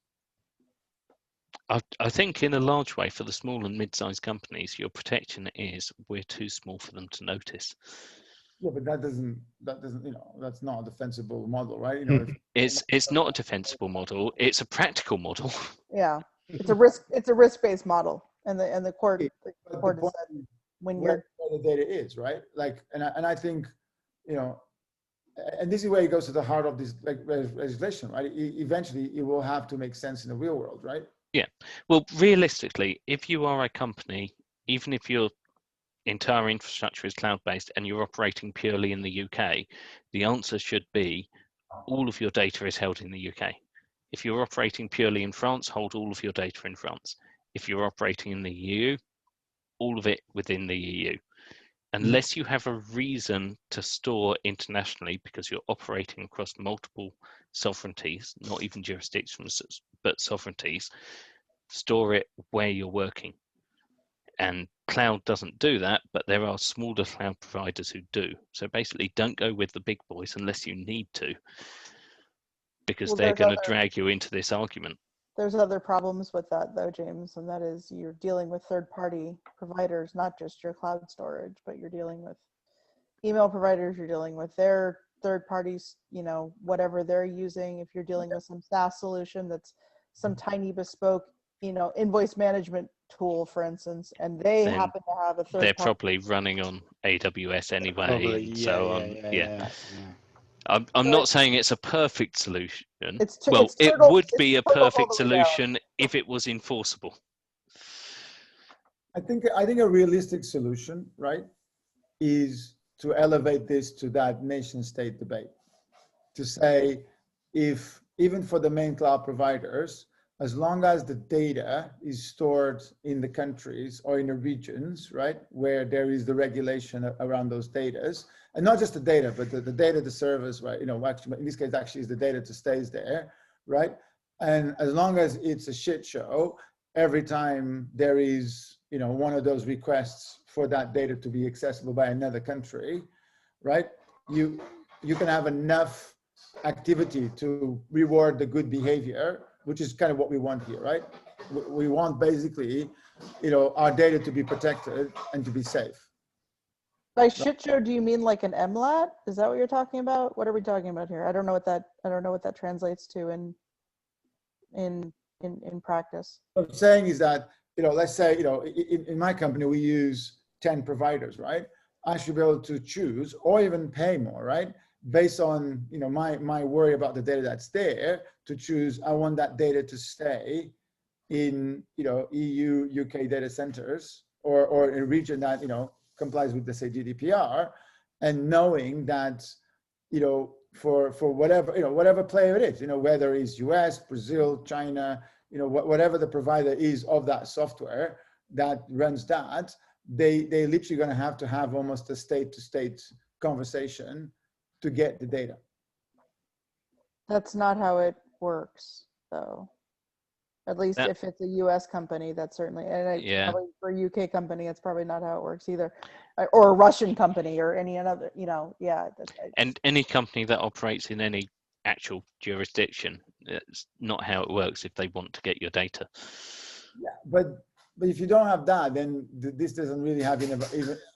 I think in a large way for the small and mid-sized companies, your protection is we're too small for them to notice. Yeah, but that doesn't, that's not a defensible model, right? It's not a defensible model. It's a practical model. Yeah, it's a risk-based model, and the court But the has point said is when where you're the data is, right? Like, and I think, and this is where it goes to the heart of this legislation, right? Eventually, it will have to make sense in the real world, right? Yeah. Well, realistically, if you are a company, even if your entire infrastructure is cloud-based and you're operating purely in the UK, the answer should be all of your data is held in the UK. If you're operating purely in France, hold all of your data in France. If you're operating in the EU, all of it within the EU. Unless you have a reason to store internationally because you're operating across multiple sovereignties, not even jurisdictions, but sovereignties, store it where you're working. And cloud doesn't do that, but there are smaller cloud providers who do. So basically, don't go with the big boys unless you need to, because they're going to drag you into this argument. There's other problems with that though, James, and that is you're dealing with third-party providers, not just your cloud storage, but you're dealing with email providers, you're dealing with their third parties, whatever they're using. If you're dealing with some SaaS solution that's some tiny bespoke, invoice management tool, for instance, and they Then happen to have a third they're party. probably running on AWS anyway, Probably, and yeah, so yeah, on. yeah. I'm not saying it's a perfect solution. It would be a turtles all perfect the way down. solution if it was enforceable. I think a realistic solution, right, is to elevate this to that nation state debate. To say, if even for the main cloud providers, as long as the data is stored in the countries or in the regions, right, where there is the regulation around those datas, and not just the data, but the data to service, right, actually, in this case, actually is the data to stays there, right? And as long as it's a shit show, every time there is, one of those requests for that data to be accessible by another country, right, you can have enough activity to reward the good behavior, which is kind of what we want here, right? We want basically, our data to be protected and to be safe. By shit show, do you mean like an MLAT? Is that what you're talking about? What are we talking about here? I don't know what that translates to in practice. What I'm saying is that, let's say, in my company, we use 10 providers, right? I should be able to choose or even pay more, right? Based on, my worry about the data that's there, to choose, I want that data to stay in, EU, UK data centers or in a region that, complies with, let's say, Gdpr, and knowing that, for whatever, whatever player it is, whether it's US, Brazil, China, whatever the provider is of that software that runs that, they literally going to have almost a state-to-state conversation to get the data. That's not how it works, though. At least if it's a U.S. company, that's certainly, and probably for a UK company, it's probably not how it works either, or a Russian company or any other, yeah. And any company that operates in any actual jurisdiction, it's not how it works if they want to get your data. Yeah, but if you don't have that, then this doesn't really have even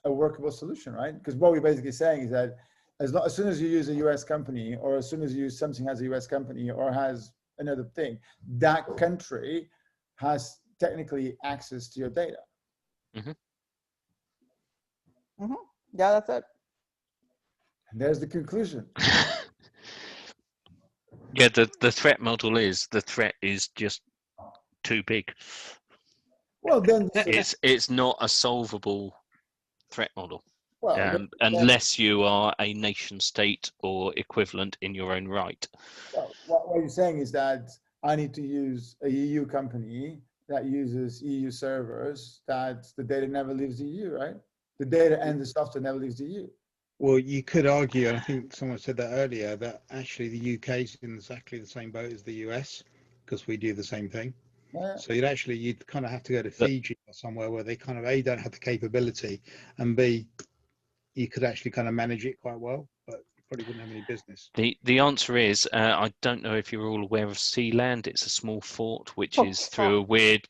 a workable solution, right? Because what we're basically saying is that as soon as you use a US company, or as soon as you use something as a US company or has another thing, that country has technically access to your data. Mm-hmm. Mm-hmm. Yeah, that's it. And there's the conclusion. Yeah, the threat model is, the threat is just too big. Well, then it's not a solvable threat model. Well, unless you are a nation state or equivalent in your own right. Well, what you're saying is that I need to use a EU company that uses EU servers, that the data never leaves the EU, right? The data and the software never leaves the EU. Well, you could argue, and I think someone said that earlier, that actually the UK is in exactly the same boat as the US, because we do the same thing. Yeah. So you'd kind of have to go to Fiji or somewhere where they kind of A, don't have the capability, and B, you could actually kind of manage it quite well, but you probably wouldn't have any business. The answer is, I don't know if you're all aware of Sealand. It's a small fort which Oh, is through a weird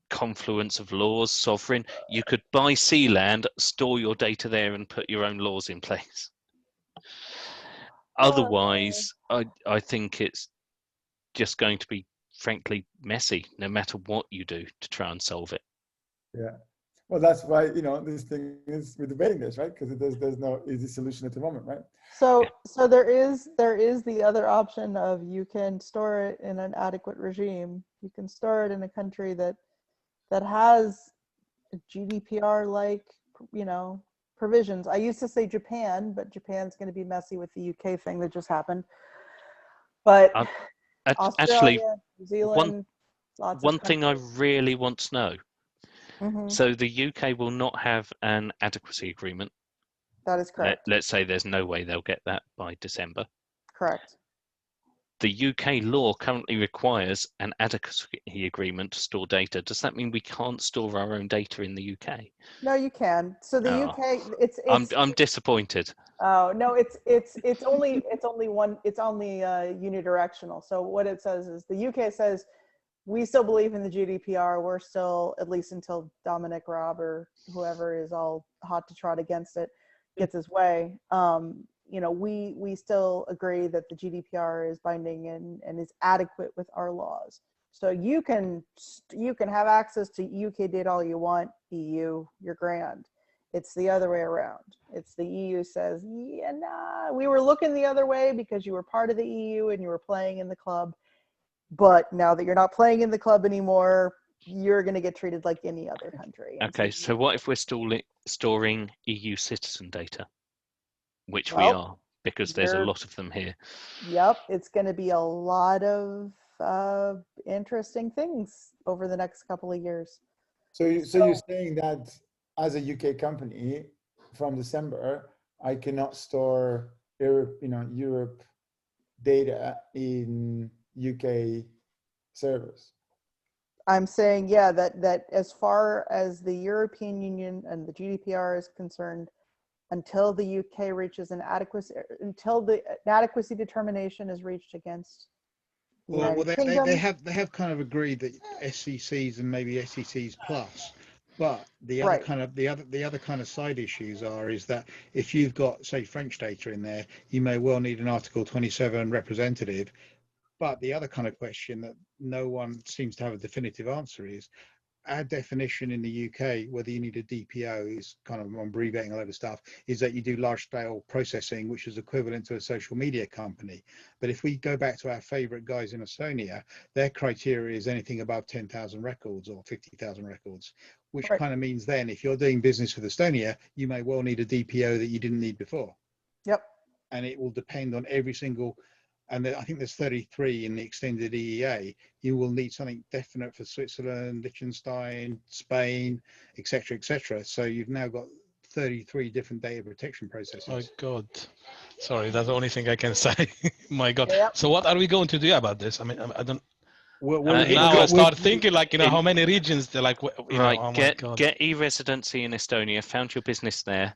confluence of laws, sovereign. You could buy Sealand, store your data there, and put your own laws in place. Otherwise, I think it's just going to be, frankly, messy, no matter what you do to try and solve it. Yeah. Well, that's why, you know, this thing is, we're debating this, right? Because there's no easy solution at the moment, right? So there is the other option of you can store it in an adequate regime. You can store it in a country that has GDPR like, you know, provisions. I used to say Japan, but Japan's going to be messy with the UK thing that just happened. But Actually, Australia, New Zealand, lots one of thing I countries. really want to know. Mhm. So the UK will not have an adequacy agreement. That is correct. Let's say there's no way they'll get that by December. Correct. The UK law currently requires an adequacy agreement to store data. Does that mean we can't store our own data in the UK? No, you can. So the Oh, UK, it's I'm disappointed. Oh no, it's only unidirectional. So what it says is the UK says we still believe in the GDPR. We're still, at least until Dominic Raab or whoever is all hot to trot against it gets his way. You know, we still agree that the GDPR is binding and is adequate with our laws. So you can have access to UK data all you want. EU, you're grand. It's the other way around. It's the EU says, yeah, nah, we were looking the other way because you were part of the EU and you were playing in the club. But now that you're not playing in the club anymore, you're going to get treated like any other country. And Okay, so what if we're storing EU citizen data, which we Well, are, because there's a you're- lot of them here. Yep, it's going to be a lot of interesting things over the next couple of years. So you're saying that as a UK company, from December, I cannot store Europe data in UK servers. I'm saying, yeah, that as far as the European Union and the GDPR is concerned, until the UK reaches an adequacy determination is reached against the United Kingdom. They have kind of agreed that SECs and maybe SECs plus, but the other kind of side issues is that if you've got, say, French data in there, you may well need an Article 27 representative. But the other kind of question that no one seems to have a definitive answer is, our definition in the UK, whether you need a DPO, is kind of, I'm abbreviating a load of stuff, is that you do large scale processing, which is equivalent to a social media company. But if we go back to our favorite guys in Estonia, their criteria is anything above 10,000 records or 50,000 records, which kind of means then if you're doing business with Estonia, you may well need a DPO that you didn't need before. Yep. And it will depend on every single, and I think there's 33 in the extended EEA. You will need something definite for Switzerland, Liechtenstein, Spain, etc., etc. So you've now got 33 different data protection processes. Oh God, sorry, that's the only thing I can say. My God. Yep. So what are we going to do about this? I mean, I don't. Now I start thinking, like, how many regions they're like. Right, oh my God. get e-residency in Estonia. Found your business there.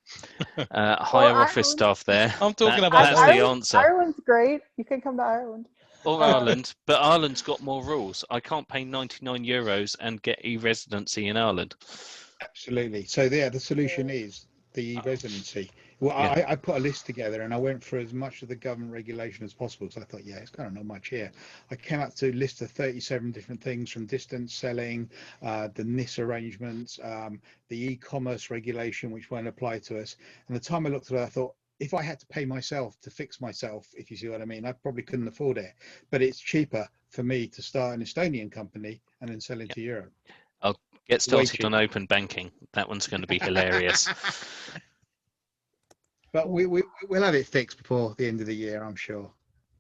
Hire office staff there. I'm talking about that's the answer. Ireland's great. You can come to Ireland. Or Ireland, but Ireland's got more rules. I can't pay €99 and get e-residency in Ireland. Absolutely. So the solution is the residency. Well, Yeah. I put a list together and I went for as much of the government regulation as possible. So I thought, yeah, it's kind of not much here. I came up to a list of 37 different things, from distance selling, the NIS arrangements, the e-commerce regulation, which won't apply to us. And the time I looked at it, I thought, if I had to pay myself to fix myself, if you see what I mean, I probably couldn't afford it. But it's cheaper for me to start an Estonian company and then sell into Europe. I'll get started on open banking. That one's going to be hilarious. But we'll have it fixed before the end of the year, I'm sure.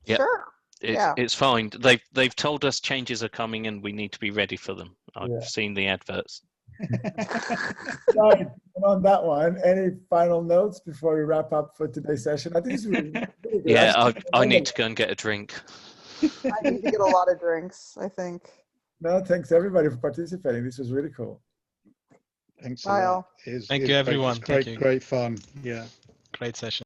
Yep. Sure. It's fine. They've told us changes are coming and we need to be ready for them. I've seen the adverts. Right. And on that one, any final notes before we wrap up for today's session? I think this is really good. Yeah, I need to go and get a drink. I need to get a lot of drinks, I think. No, thanks everybody for participating. This was really cool. Thanks a Bye lot. all. It's Thank you, everyone. It's great, Thank you. great fun. Yeah. Great session.